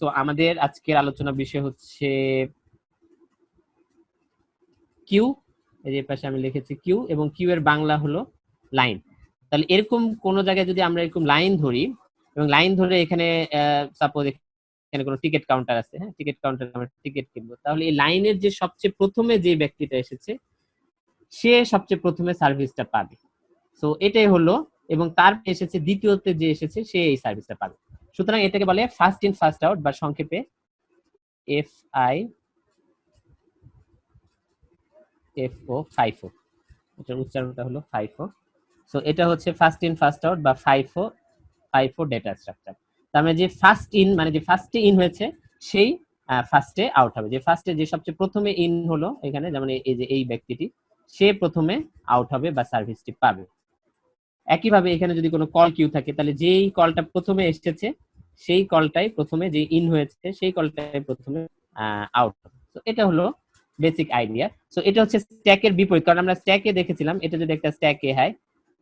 So আমাদের আজকের আলোচনার বিষয় হচ্ছে কিউ। এই যে পাশে আমি লিখেছি কিউ, এবং কিউ এর বাংলা হলো লাইন। তাহলে এরকম কোন জায়গায় যদি আমরা এরকম লাইন ধরি এবং লাইন ধরে এখানে সাপোজ এখানে কোনো টিকিট কাউন্টার আছে, হ্যাঁ, টিকিট কাউন্টারে আমরা টিকিট কিনবো, তাহলে এই লাইনের যে সবচেয়ে প্রথমে যে ব্যক্তিটা এসেছে সে সবচেয়ে প্রথমে সার্ভিসটা পাবে। সো এটাই হলো, এবং তার এসেছে দ্বিতীয়তে যে এসেছে সে এই সার্ভিসটা পাবে। সুতরাং এটাকে বলে ফার্স্ট ইন ফার্স্ট আউট, বা সংক্ষেপে FIFO, ফাইফো। এটার উচ্চারণটা হলো ফাইফো। সো এটা হচ্ছে ফার্স্ট ইন ফার্স্ট আউট বা ফাইফো ডেটা স্ট্রাকচার। তার মানে যে ফার্স্ট ইন মানে যে ফার্স্টে ইন হয়েছে সেই ফার্স্টে আউট হবে। যে ফার্স্টে যে সবচেয়ে প্রথমে ইন হলো এখানে, যেমন এই যে এই ব্যক্তিটি, সে প্রথমে আউট হবে বা সার্ভিসটি পাবে। একইভাবে এখানে যদি কোনো কল কিউ থাকে, তাহলে যেই কলটা প্রথমে এসেছে সেই কলটাই প্রথমে, যে ইন হয়েছে সেই কলটাই প্রথমে আউট হবে। তো এটা হলো বেসিক আইডিয়া। সো এটা হচ্ছে স্ট্যাকের বিপরীত, কারণ আমরা স্ট্যাকে দেখেছিলাম এটা যদি একটা স্ট্যাকে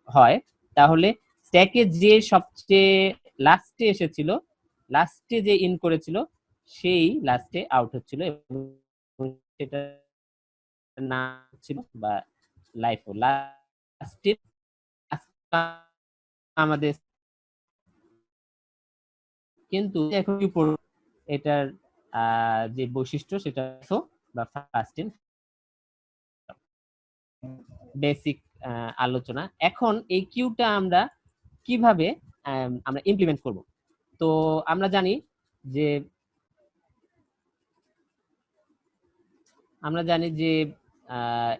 হয় তাহলে স্ট্যাকে যে সবচেয়ে লাস্টে এসেছিল, লাস্টে যে ইন করেছিল সেই লাস্টে আউট হচ্ছিল, এবং সেটা নাম ছিল বা লাইফ লাস্টে আমাদের। কিন্তু এখন এটার যে বৈশিষ্ট্য সেটা বা ফার্স্ট ইন বেসিক আলোচনা। এখন এই কিউটা আমরা কিভাবে আমরা ইমপ্লিমেন্ট করব। তো আমরা জানি যে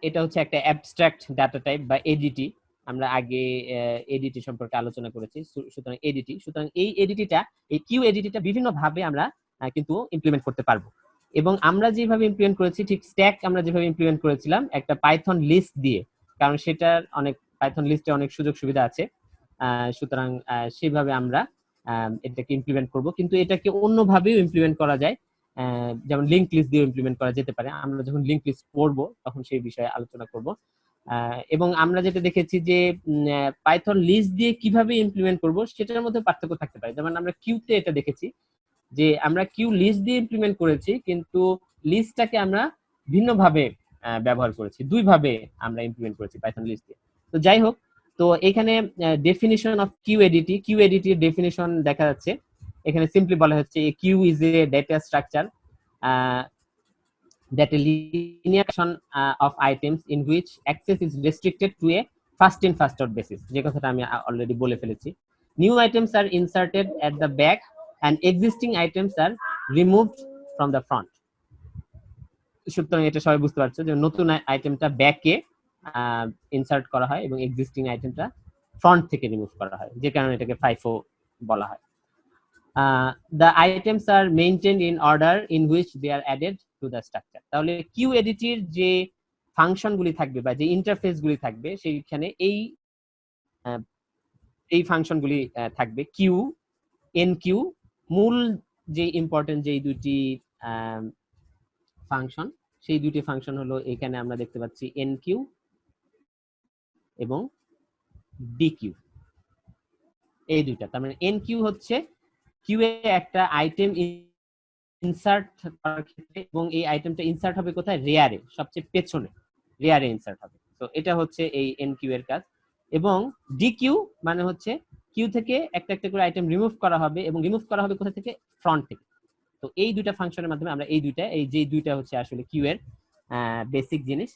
এটা হচ্ছে একটা অ্যাবস্ট্রাক্ট ডাটা টাইপ বা এডিটি। আমরা আগে এডিটি সম্পর্কে আলোচনা করেছি। সুতরাং এডিটি, সুতরাং এই এডিটিটা, এই কিউ এডিটিটা বিভিন্ন ভাবে আমরা কিন্তু ইমপ্লিমেন্ট করতে পারবো। এবং আমরা যেভাবে ইমপ্লিমেন্ট করেছি, ঠিক স্ট্যাক আমরা যেভাবে ইমপ্লিমেন্ট করেছিলাম একটা পাইথন লিস্ট দিয়ে, কারণ সেটার অনেক পাইথন লিস্টে অনেক সুযোগ সুবিধা আছে। সুতরাং সেভাবে আমরা এটাকে ইমপ্লিমেন্ট করব। কিন্তু এটাকে অন্যভাবেও ইমপ্লিমেন্ট করা যায়, যেমন লিঙ্ক লিস্ট দিয়ে ইমপ্লিমেন্ট করা যেতে পারে। আমরা যখন লিঙ্ক লিস্ট পড়বো তখন সেই বিষয়ে আলোচনা করব। এবং আমরা যেটা দেখেছি যে পাইথন লিস্ট দিয়ে কিভাবে ইমপ্লিমেন্ট করব সেটার মধ্যে পার্থক্য থাকতে পারে। যেমন আমরা কিউতে এটা দেখেছি যে আমরা কিউ লিস্ট দিয়ে ইমপ্লিমেন্ট করেছি, কিন্তু লিস্টটাকে আমরা ভিন্নভাবে ব্যবহার করেছি, দুই ভাবে আমরা ইমপ্লিমেন্ট করেছি পাইথন লিস্ট দিয়ে। তো যাই হোক, তো এখানে ডেফিনিশন অফ কিউ এডিটির ডেফিনিশন দেখা যাচ্ছে। এখানে সিম্পলি বলা হচ্ছে queue is a data structure that a linear collection of items in which access is restricted to a first in first out basis, যে কথাটা আমি অলরেডি বলে ফেলেছি। New items are inserted at the back and existing items are removed from the front. সুতরাং এটা সবাই বুঝতে পারছো যে নতুন আইটেমটা ব্যাকে ইনসার্ট করা হয় এবং এক্সিস্টিং আইটেমটা ফ্রন্ট থেকে রিমুভ করা হয়, যে কারণে এটাকে ফাইফো বলা হয়। The items are maintained in order in which they are added to the structure. তাহলে কিউ এডিটির যে ফাংশনগুলি থাকবে বা যে ইন্টারফেসগুলি থাকবে সেইখানে এই ফাংশনগুলি থাকবে। কিউ, এন কিউ, মূল যে ইম্পর্টেন্ট যে দুটি ফাংশন, সেই দুটি ফাংশন হলো এখানে আমরা দেখতে পাচ্ছি এন কিউ এবং ডি কিউ, এই দুইটা। তার মানে এন কিউ হচ্ছে কিউ এ একটা আইটেম ইনসার্ট করার ক্ষেত্রে, এবং এই আইটেমটা ইনসার্ট হবে কোথায়, রেয়ারে, সবচেয়ে পেছনে রেয়ারে ইনসার্ট হবে। তো এটা হচ্ছে এই এন কিউ এর কাজ। এবং ডি কিউ মানে হচ্ছে কিউ থেকে একটা একটা করে আইটেম রিমুভ করা হবে, এবং রিমুভ করা হবে কোথা থেকে, ফ্রন্ট থেকে। তো এই দুইটা ফাংশনের মাধ্যমে আমরা এই যে দুইটা হচ্ছে আসলে কিউ এর বেসিক জিনিস,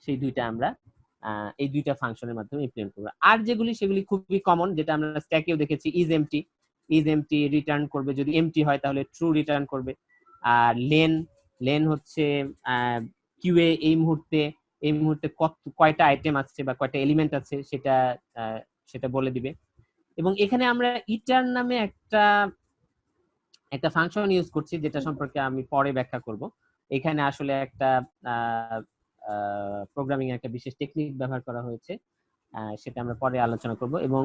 সেই দুইটা আমরা এই দুইটা ফাংশনের মাধ্যমে ইমপ্লিমেন্ট করব। আর যেগুলি সেগুলি খুবই কমন, যেটা আমরা স্ট্যাকেও দেখেছি, ইজ এমটি রিটার্ন করবে, যদি এমটি হয় তাহলে ট্রু রিটার্ন করবে। আর লেন হচ্ছে কিউ এ এই মুহূর্তে কয়টা আইটেম আছে বা কয়টা এলিমেন্ট আছে সেটা বলে দিবে। এবং এখানে আমরা ইটার নামে একটা ফাংশন ইউজ করছি, যেটা সম্পর্কে আমি পরে ব্যাখ্যা করব। এখানে আসলে একটা প্রোগ্রামিং একটা বিশেষ টেকনিক ব্যবহার করা হয়েছে, সেটা আমরা পরে আলোচনা করব। এবং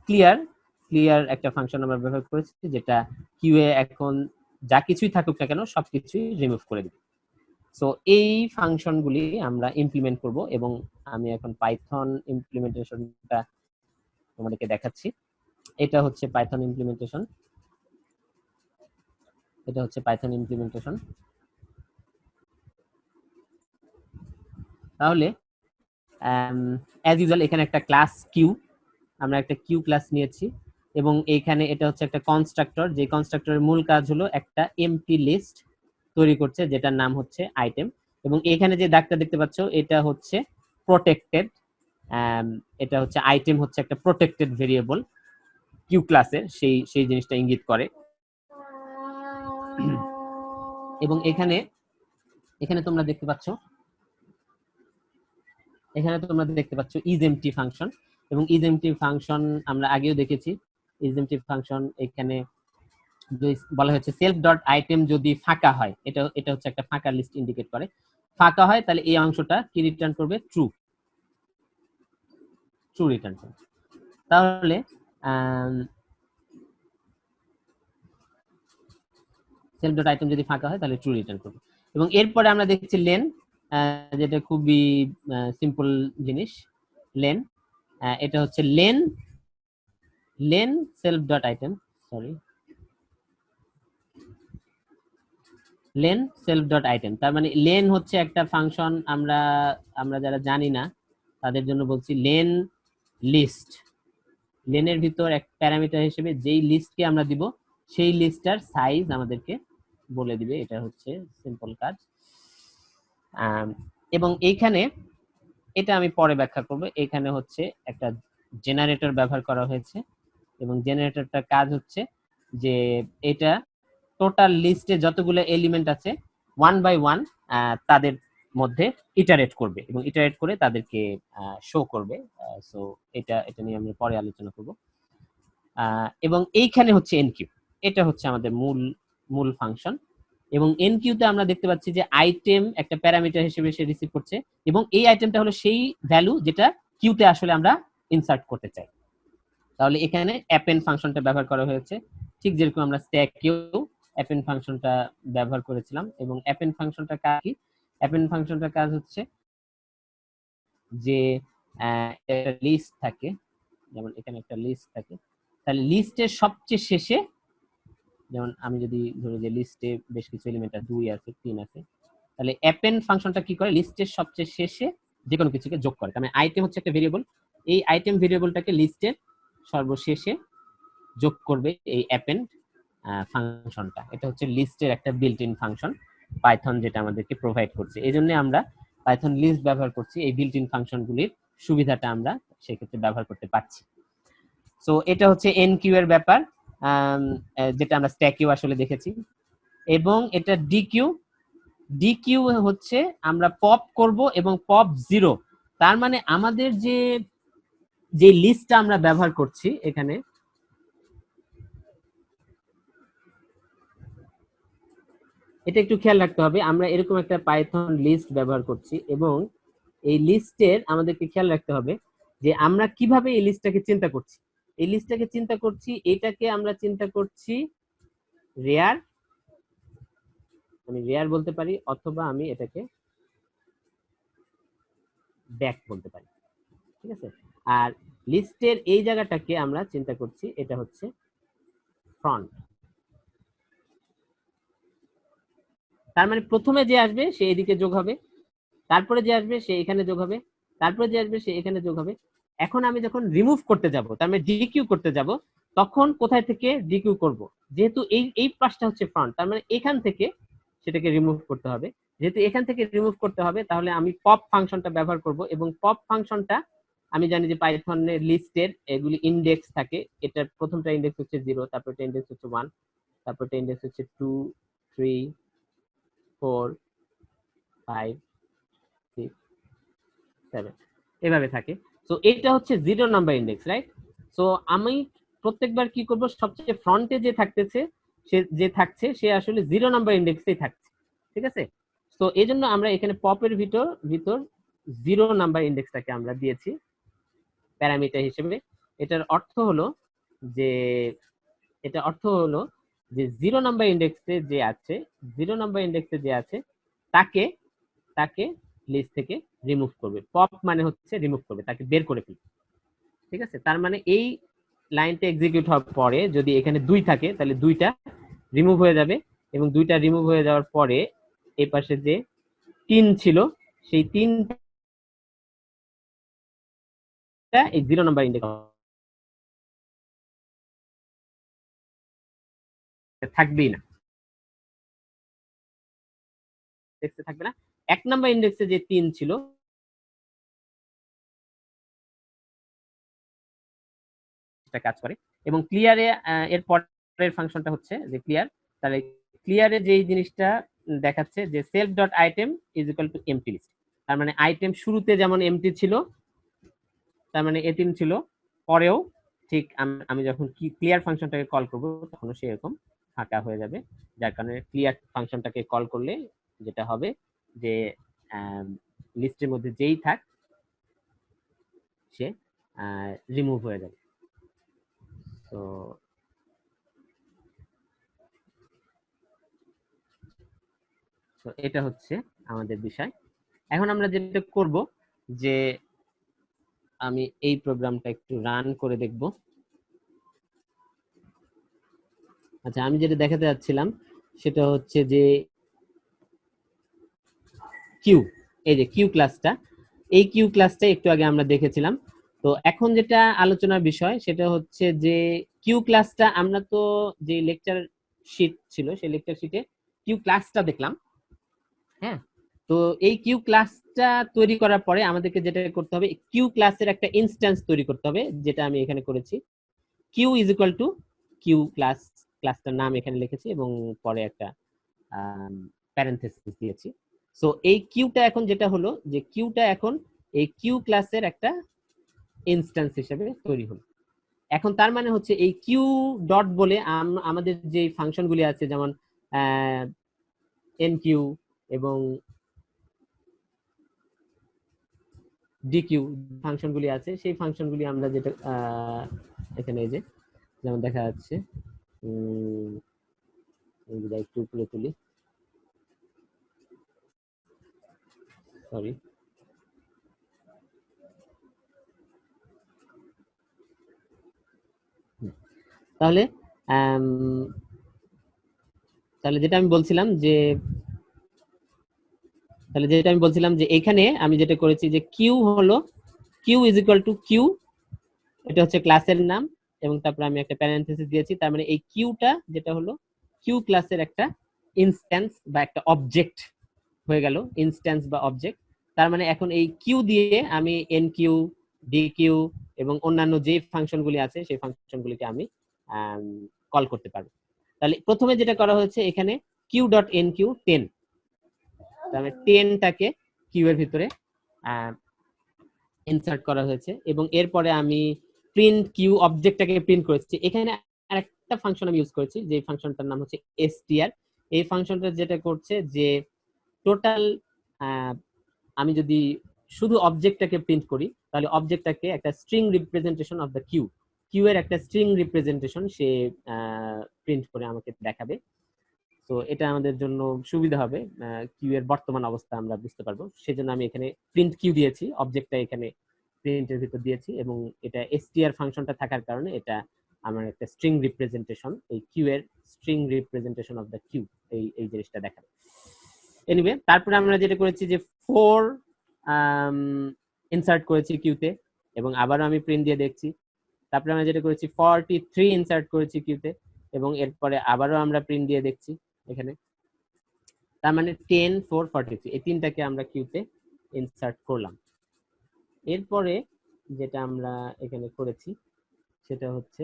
ক্লিয়ার একটা ফাংশন আমরা ব্যবহার করেছি, যেটা কিউএ এখন যা কিছুই থাকুক না কেন সবকিছুই রিমুভ করে দিবে। সো এই ফাংশনগুলি আমরা ইমপ্লিমেন্ট করব, এবং আমি এখন পাইথন ইমপ্লিমেন্টেশনটা তোমাদেরকে দেখাচ্ছি। এটা হচ্ছে পাইথন ইমপ্লিমেন্টেশন। এটা হচ্ছে পাইথন ইমপ্লিমেন্টেশন। তাহলে অ্যাজ ইউজুয়াল এখানে একটা ক্লাস কিউ, আমরা একটা কিউ ক্লাস নিয়েছি এবং এইখানে এটা হচ্ছে একটা কনস্ট্রাক্টর, যে কনস্ট্রাক্টরের মূল কাজ হলো একটা এমটি লিস্ট তৈরি করছে যেটার নাম হচ্ছে আইটেম। এবং এখানে যে দাগটা দেখতে পাচ্ছ এটা হচ্ছে প্রোটেক্টেড, এটা হচ্ছে আইটেম হচ্ছে একটা প্রোটেক্টেড ভেরিয়েবল কিউ ক্লাসের, সেই সেই জিনিসটা ইঙ্গিত করে। এবং এখানে এখানে তোমরা দেখতে পাচ্ছ, এখানে তোমরা দেখতে পাচ্ছ ইজএমটি ফাংশন, এবং ইজএমটি ফাংশন আমরা আগেও দেখেছি। ইজএমটি ফাংশন এখানে বলা হচ্ছে সেলফ ডট আইটেম যদি ফাঁকা হয়, এটা এটা হচ্ছে একটা ফাঁকা লিস্ট ইন্ডিকেট করে। ফাঁকা হয় তাহলে এই অংশটা কি রিটার্ন করবে? ট্রু, ট্রু রিটার্ন করবে। তাহলে সেলফ ডট আইটেম যদি ফাঁকা হয় তাহলে ট্রু রিটার্ন করবে। এবং এরপরে আমরা দেখছি লেন, যেটা খুবই সিম্পল জিনিস। লেন, এটা হচ্ছে lane lane self dot item, sorry, lane self dot item. তার মানে লেন হচ্ছে একটা ফাংশন, আমরা আমরা যারা জানি না তাদের জন্য বলছি লেন লিস্ট। লেনের ভিতর এক প্যারামিটার হিসেবে যেই লিস্টকে আমরা দিব সেই লিস্টটার সাইজ আমাদেরকে বলে দিবে, এটা হচ্ছে সিম্পল কাজ। এবং এইখানে এটা আমি পরে ব্যাখ্যা করব। এখানে হচ্ছে একটা জেনারেটর ব্যবহার করা হয়েছে এবং জেনারেটরটার কাজ হচ্ছে যে এটা টোটাল লিস্টে যতগুলো এলিমেন্ট আছে ওয়ান বাই ওয়ান তাদের মধ্যে ইটারেট করবে এবং ইটারেট করে তাদেরকে শো করবে। সো এটা এটা নিয়ে আমরা পরে আলোচনা করব। এবং এইখানে হচ্ছে এনকিউ, এটা হচ্ছে আমাদের মূল মূল ফাংশন। এবং এনকিউতে আমরা দেখতে পাচ্ছি যে আইটেম একটা প্যারামিটার হিসেবে সে রিসিভ করছে এবং এই আইটেমটা হলো সেই ভ্যালু যেটা কিউতে আসলে আমরা ইনসার্ট করতে চাই। তাহলে এখানে অ্যাপেন্ড ফাংশনটা ব্যবহার করা হয়েছে, ঠিক যেরকম আমরা স্ট্যাকেও অ্যাপেন্ড ফাংশনটা ব্যবহার করেছিলাম। এবং অ্যাপেন্ড ফাংশনটা কাজ কি? অ্যাপেন্ড ফাংশনটার কাজ হচ্ছে যে একটা লিস্ট থাকে, যেমন এখানে একটা লিস্ট থাকে, তাহলে লিস্টের সবচেয়ে শেষে, যেমন আমি যদি ধরি যে লিস্টে বেশ কিছু এলিমেন্ট আছে, 2 আছে, 3 আছে, তাহলে অ্যাপেন্ড ফাংশনটা কি করে? লিস্টের সবচেয়ে শেষে যে কোনো কিছুকে যোগ করে। মানে আইটেম হচ্ছে একটা ভেরিয়েবল, এই আইটেম ভেরিয়েবলটাকে লিস্টের সর্বশেষে যোগ করবে এই অ্যাপেন্ড ফাংশনটা। এটা হচ্ছে লিস্টের একটা বিল্ট ইন ফাংশন পাইথন যেটা আমাদেরকে প্রোভাইড করছে। এই জন্য আমরা পাইথন লিস্ট ব্যবহার করছি, এই বিল্ট ইন ফাংশনগুলির সুবিধাটা আমরা সেক্ষেত্রে ব্যবহার করতে পারছি। সো এটা হচ্ছে এনকিউ এর ব্যাপার, যেটা আমরা স্ট্যাকেও আসলে দেখেছি। এবং এটা ডিকিউ, ডিকিউ হচ্ছে আমরা পপ করব এবং পপ 0। তার মানে আমাদের যে যে লিস্টটা আমরা ব্যবহার করছি এখানে, এটা একটু খেয়াল রাখতে হবে। আমরা এরকম একটা পাইথন লিস্ট ব্যবহার করছি এবং এই লিস্টের আমাদেরকে খেয়াল রাখতে হবে যে আমরা কিভাবে এই লিস্টটাকে চিন্তা করছি। এই লিস্টটাকে চিন্তা করছি, এটাকে আমরা চিন্তা করছি রেয়ার, আমি রেয়ার বলতে পারি, অথবা আমি এটাকে ব্যাক বলতে পারি, ঠিক আছে। আর লিস্টের এই জায়গাটাকে আমরা চিন্তা করছি, এটা হচ্ছে ফ্রন্ট। তার মানে প্রথমে যে আসবে সে এদিকে যোগ হবে, তারপরে যে আসবে সে এখানে যোগ হবে, তারপরে যে আসবে সে এখানে যোগ হবে। এখন আমি যখন রিমুভ করতে যাব, তার মানে ডিকিউ করতে যাব, তখন কোথায় থেকে ডিকিউ করব? যেহেতু এই এই পাশটা হচ্ছে ফ্রন্ট, তার মানে এখান থেকে সেটাকে রিমুভ করতে হবে। যেহেতু এখান থেকে রিমুভ করতে হবে, তাহলে আমি পপ ফাংশনটা ব্যবহার করব। এবং পপ ফাংশনটা আমি জানি যে পাইথনের লিস্টের এগুলি ইন্ডেক্স থাকে, এটার প্রথমটা ইন্ডেক্স হচ্ছে 0, তারপরটা ইন্ডেক্স হচ্ছে 1, তারপরটা ইন্ডেক্স হচ্ছে 2, 3, 4, 5, 6, 7, এভাবে থাকে। সো এটা হচ্ছে 0 নাম্বার ইন্ডেক্স, রাইট? সো আমি প্রত্যেকবার কি করব? সবচেয়ে ফ্রন্টে যে থাকতেছে, সে যে থাকছে সে আসলে 0 নাম্বার ইন্ডেক্সেই থাকছে, ঠিক আছে। তো এই জন্য আমরা এখানে পপের ভিতর 0 নাম্বার ইন্ডেক্সটাকে আমরা দিয়েছি প্যারামিটার হিসেবে। এটার অর্থ হলো যে, এটা অর্থ হলো যে 0 নাম্বার ইন্ডেক্সে যে আছে, 0 নাম্বার ইন্ডেক্সে যে আছে তাকে তাকে লিস্ট থেকে রিমুভ করবে। পপ মানে হচ্ছে রিমুভ করবে, তাকে বের করে ফেলবে, ঠিক আছে। তার মানে এই লাইনটা এক্সিকিউট হওয়ার পরে যদি এখানে 2 থাকে তাহলে 2টা রিমুভ হয়ে যাবে এবং 2টা রিমুভ হয়ে যাওয়ার পরে এই পাশে যে 3 ছিল সেই 3টা এই 0 নাম্বার ইন্ডেক্স থাকবেই না, ইন্ডেক্সে থাকবে না। 1 নাম্বার ইন্ডেক্সে যে 3 ছিল সেটা কাজ করে। এবং ক্লিয়ারে এর পরের ফাংশনটা হচ্ছে যে ক্লিয়ার, তাহলে ক্লিয়ারে যেই জিনিসটা দেখাচ্ছে যে self dot item is equal to empty list. তার মানে আইটেম শুরুতে যেমন এমটি ছিল, তার মানে এতিম ছিল, পরেও ঠিক আমি যখন ক্লিয়ার ফাংশনটাকে কল করব তখনও সেরকম ফাঁকা হয়ে যাবে। যার কারণে ক্লিয়ার ফাংশনটাকে কল করলে যেটা হবে যে লিস্টের মধ্যে যেই থাক সে রিমুভ হয়ে যাবে। তো এটা হচ্ছে আমাদের বিষয়। এখন আমরা যেটা করব যে আমি এই প্রোগ্রামটা একটু রান করে দেখব। আচ্ছা, আমি যেটা দেখাতে যাচ্ছিলাম সেটা হচ্ছে যে কিউ, এই যে কিউ ক্লাসটা, এই কিউ ক্লাসটা একটু আগে আমরা দেখেছিলাম। তো এখন যেটা আলোচনার বিষয় সেটা হচ্ছে যে কিউ ক্লাসটা আমরা তো যে লেকচার শিট ছিল সেই লেকচার শিটে কিউ ক্লাসটা দেখলাম। হ্যাঁ, তো এই কিউ ক্লাসটা তৈরি করার পরে আমাদেরকে যেটা করতে হবে, কিউ ক্লাসের একটা ইনস্ট্যান্স তৈরি করতে হবে, যেটা আমি এখানে করেছি। Q is equal to Q class, ক্লাসটার নাম এখানে লিখেছি এবং পরে একটা প্যারেনথেসিস দিয়েছি। সো এই কিউটা এখন যেটা হলো যে কিউটা এখন এই কিউ ক্লাসের একটা ইনস্ট্যান্স হিসেবে তৈরি হলো। এখন তার মানে হচ্ছে এই কিউ ডট বলে আমাদের যে ফাংশনগুলি আছে যেমন এন কিউ এবং ডিকিউ ফাংশনগুলি আছে, সেই ফাংশনগুলি আমরা যেটা এখানে এই যে যেমন দেখা যাচ্ছে, একটু উপরে তুলি, সরি, তাহলে তাহলে যেটা আমি বলছিলাম যে এখানে আমি যেটা করেছি যে কিউ হলো queue is equal to queue, এটা হচ্ছে ক্লাসের নাম এবং তারপরে আমি একটা প্যারেনথেসিস দিয়েছি। তার মানে এই কিউটা যেটা হলো কিউ ক্লাসের একটা ইনস্ট্যান্স বা একটা অবজেক্ট হয়ে গেল, ইনস্ট্যান্স বা অবজেক্ট। তার মানে এখন এই কিউ দিয়ে আমি এন কিউ, ডি কিউ এবং অন্যান্য যে ফাংশনগুলি আছে সেই ফাংশনগুলিকে আমি কল করতে পারবো। তাহলে প্রথমে যেটা করা হয়েছে এখানে কিউ ডট এন কিউ 10, তাহলে 10টাকে কিউ এর ভিতরে ইনসার্ট করা হয়েছে এবং এরপরে আমি প্রিন্ট কিউ অবজেক্টটাকে প্রিন্ট করেছি। এখানে আরেকটা ফাংশন আমি ইউজ করেছি যে ফাংশনটার নাম হচ্ছে str। এই ফাংশনটা যেটা করছে যে টোটাল আমি যদি শুধু অবজেক্টটাকে প্রিন্ট করি তাহলে অবজেক্টটাকে একটা string representation of the queue, queue এর একটা স্ট্রিং রিপ্রেজেন্টেশন সে প্রিন্ট করে আমাকে দেখাবে। তো এটা আমাদের জন্য সুবিধা হবে, কিউ এর বর্তমান অবস্থা আমরা বুঝতে পারবো। সেজন্য আমি এখানে প্রিন্ট কিউ দিয়েছি, অবজেক্টটা এখানে প্রিন্টের ভিতর দিয়েছি এবং এটা str ফাংশনটা থাকার কারণে এটা আমার একটা স্ট্রিং রিপ্রেজেন্টেশন, এই কিউ এর string representation of the queue, এই জিনিসটা দেখাবে। এনিওয়ে, তারপরে আমরা যেটা করেছি যে 4 ইনসার্ট করেছি কিউতে এবং আবারও আমি প্রিন্ট দিয়ে দেখছি। তারপরে আমরা যেটা করেছি 43 ইনসার্ট করেছি কিউতে এবং এরপরে আবারও আমরা প্রিন্ট দিয়ে দেখছি এখানে। তার মানে 10 4 43 এই তিনটাকে আমরা কিউতে ইনসার্ট করলাম। এরপরে যেটা আমরা এখানে করেছি সেটা হচ্ছে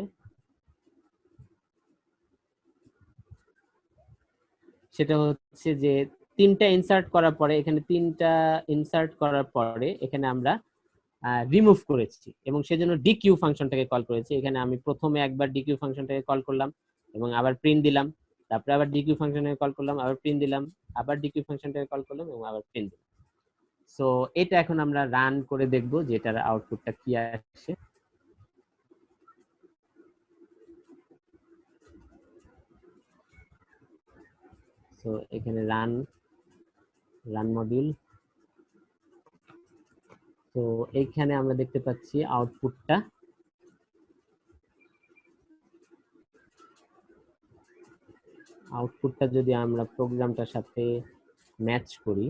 যে 3টা ইনসার্ট করার পরে এখানে 3টা ইনসার্ট করার পরে এখানে আমরা রিমুভ করেছি এবং সেজন্য ডিকিউ ফাংশনটাকে কল করেছি। এখানে আমি প্রথমে একবার ডিকিউ ফাংশনটাকে কল করলাম এবং আবার প্রিন্ট দিলাম, তারপরে আবার ডিকিউ ফাংশনটাকে কল করলাম, আবার প্রিন্ট দিলাম, আবার ডিকিউ ফাংশনটাকে কল করলাম এবং আবার প্রিন্ট দিলাম। সো এটা এখন আমরা রান করে দেখব যে এটার আউটপুটটা কি আসে। সো এখানে রান মডিউল, তো এইখানে আমরা দেখতে পাচ্ছি আউটপুটটা আউটপুটটা যদি আমরা প্রোগ্রামটার সাথে ম্যাচ করি,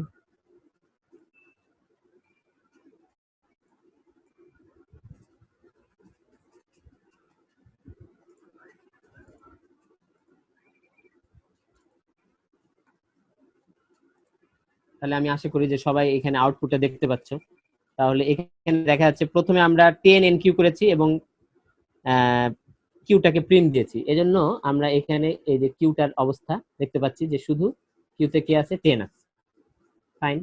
তাহলে আমি আশা করি যে সবাই এখানে আউটপুটটা দেখতে পাচ্ছ। তাহলে এখানে দেখা যাচ্ছে প্রথমে আমরা 10 এনকিউ করেছি এবং কিউটাকে প্রিন্ট দিয়েছি। এজন্য আমরা এখানে এই যে কিউটার অবস্থা দেখতে পাচ্ছি যে শুধু কিউতে কি আছে, 10 আছে। ফাইন।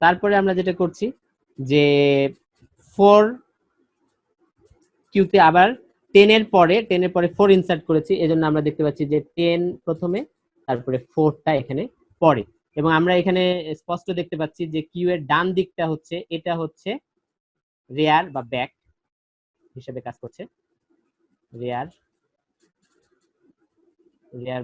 তারপরে আমরা যেটা করছি যে 4 কিউতে আবার 10 এর পরে 4 ইনসার্ট করেছি। এজন্য আমরা দেখতে পাচ্ছি যে 10 প্রথমে, তারপরে 4টা এখানে পরে। এবং আমরা এখানে স্পষ্ট দেখতে পাচ্ছি যে কিউ এর ডান দিকটা হচ্ছে, এটা হচ্ছে রেয়ার বা ব্যাক হিসেবে কাজ করছে, রেয়ার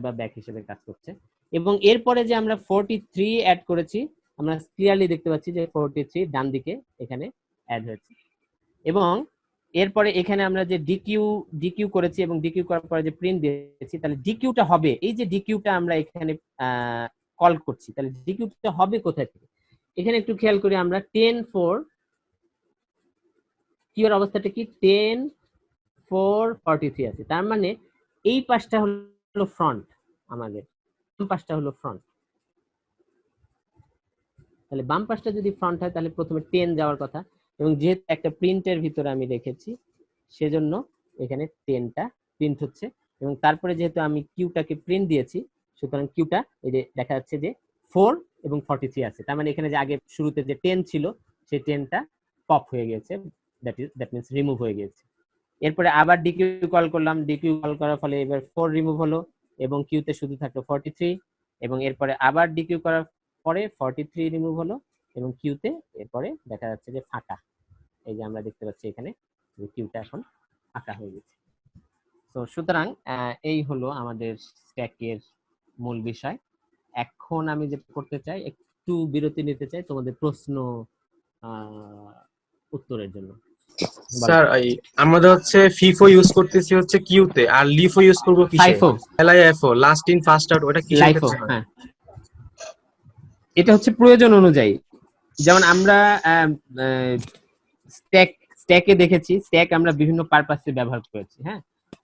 বা ব্যাক হিসেবে কাজ করছে। এবং এরপরে যে আমরা 43 অ্যাড করেছি, আমরা ক্লিয়ারলি দেখতে পাচ্ছি যে 43 ডান দিকে এখানে অ্যাড হয়েছে। এবং এরপরে এখানে আমরা যে ডিকিউ করেছি এবং ডিকিউ করার পরে যে প্রিন্ট দিয়েছি, তাহলে ডিকিউটা হবে, এই যে ডিকিউটা আমরা এখানে কল করছি, তাহলে ডিকিউটা হবে কোথায় থেকে? এখানে একটু খেয়াল করি আমরা 10-4 কিউর অবস্থাটা কি 10-4-43 আছে। তার মানে এই পাশটা হলো ফ্রন্ট, আমাদের বাম পাশটা হলো ফ্রন্ট। তাহলে বাম পাশটা যদি ফ্রন্ট হয় তাহলে প্রথমে 10 যাওয়ার কথা, এবং যেহেতু একটা প্রিন্টের ভিতরে আমি রেখেছি সেজন্য এখানে 10টা প্রিন্ট হচ্ছে। এবং তারপরে যেহেতু আমি কিউটাকে প্রিন্ট দিয়েছি, সুতরাং কিউটা এই যে দেখা যাচ্ছে যে 4 এবং 43 আছে। তার মানে এখানে যে আগে শুরুতে যে 10 ছিল সেই 10টা পপ হয়ে গেছে, দ্যাট মিন্স রিমুভ হয়ে গেছে। এরপরে আবার ডিকিউ কল করলাম, ডিকিউ কল করার ফলে এবার 4 রিমুভ হলো এবং কিউতে শুধু থাকলো 43। এবং এরপরে আবার ডিকিউ করার পরে 43 রিমুভ হলো এবং কিউতে এরপরে দেখা যাচ্ছে যে ফাঁকা। এই যে আমরা দেখতে পাচ্ছি এখানে যে কিউটা এখন ফাঁকা হয়ে গেছে। তো সুতরাং এই হলো আমাদের স্ট্যাকের মূল বিষয়। এখন আমি যেটা করতে চাই, একটু বিরতি নিতে চাই তোমাদের প্রশ্ন উত্তরের জন্য। স্যার আমাদের হচ্ছে ফিফো ইউজ করতেছি হচ্ছে কিউতে, আর লিফো ইউজ করব কিসে? এলআইএফও, লাস্ট ইন ফার্স্ট আউট, ওটা কিসের ক্ষেত্রে হয়? হ্যাঁ, এটা হচ্ছে প্রয়োজন অনুযায়ী। যেমন আমরা স্ট্যাকে দেখেছি, স্ট্যাক আমরা বিভিন্ন পারপাসে ব্যবহার করেছি। হ্যাঁ,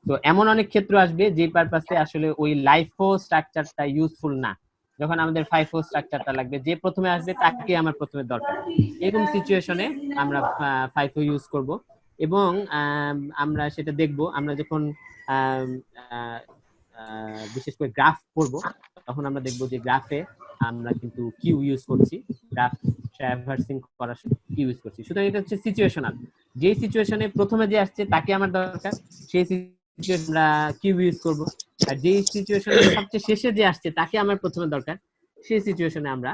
তো এমন অনেক ক্ষেত্র আসবে যে পারপাসে আসলে ওই লাইফো স্ট্রাকচারটা ইউজফুল না, যখন আমাদের ফাইফো স্ট্রাকচারটা লাগবে, যে প্রথমে আসবে তাকে আমার প্রথমে দরকার। এরকম সিচুয়েশনে আমরা ফাইফো ইউজ করব। এবং আমরা সেটা দেখব আমরা যখন বিশেষ করে গ্রাফ করব, তখন আমরা দেখব যে গ্রাফে আমরা কিন্তু কিউ ইউজ করছি, গ্রাফ ট্র্যাভার্সিং করার কিউ ইউজ করছি। সুতরাং এটা হচ্ছে সিচুয়েশনাল, যে সিচুয়েশনে প্রথমে যে আসছে তাকে আমার দরকার, সেই সিচুয়েশনে আমরা কিউ ইউজ করব। আর যে সিচুয়েশনে সবচেয়ে শেষে যে আসছে তাকে আমার প্রথমে দরকার, সেই সিচুয়েশনে আমরা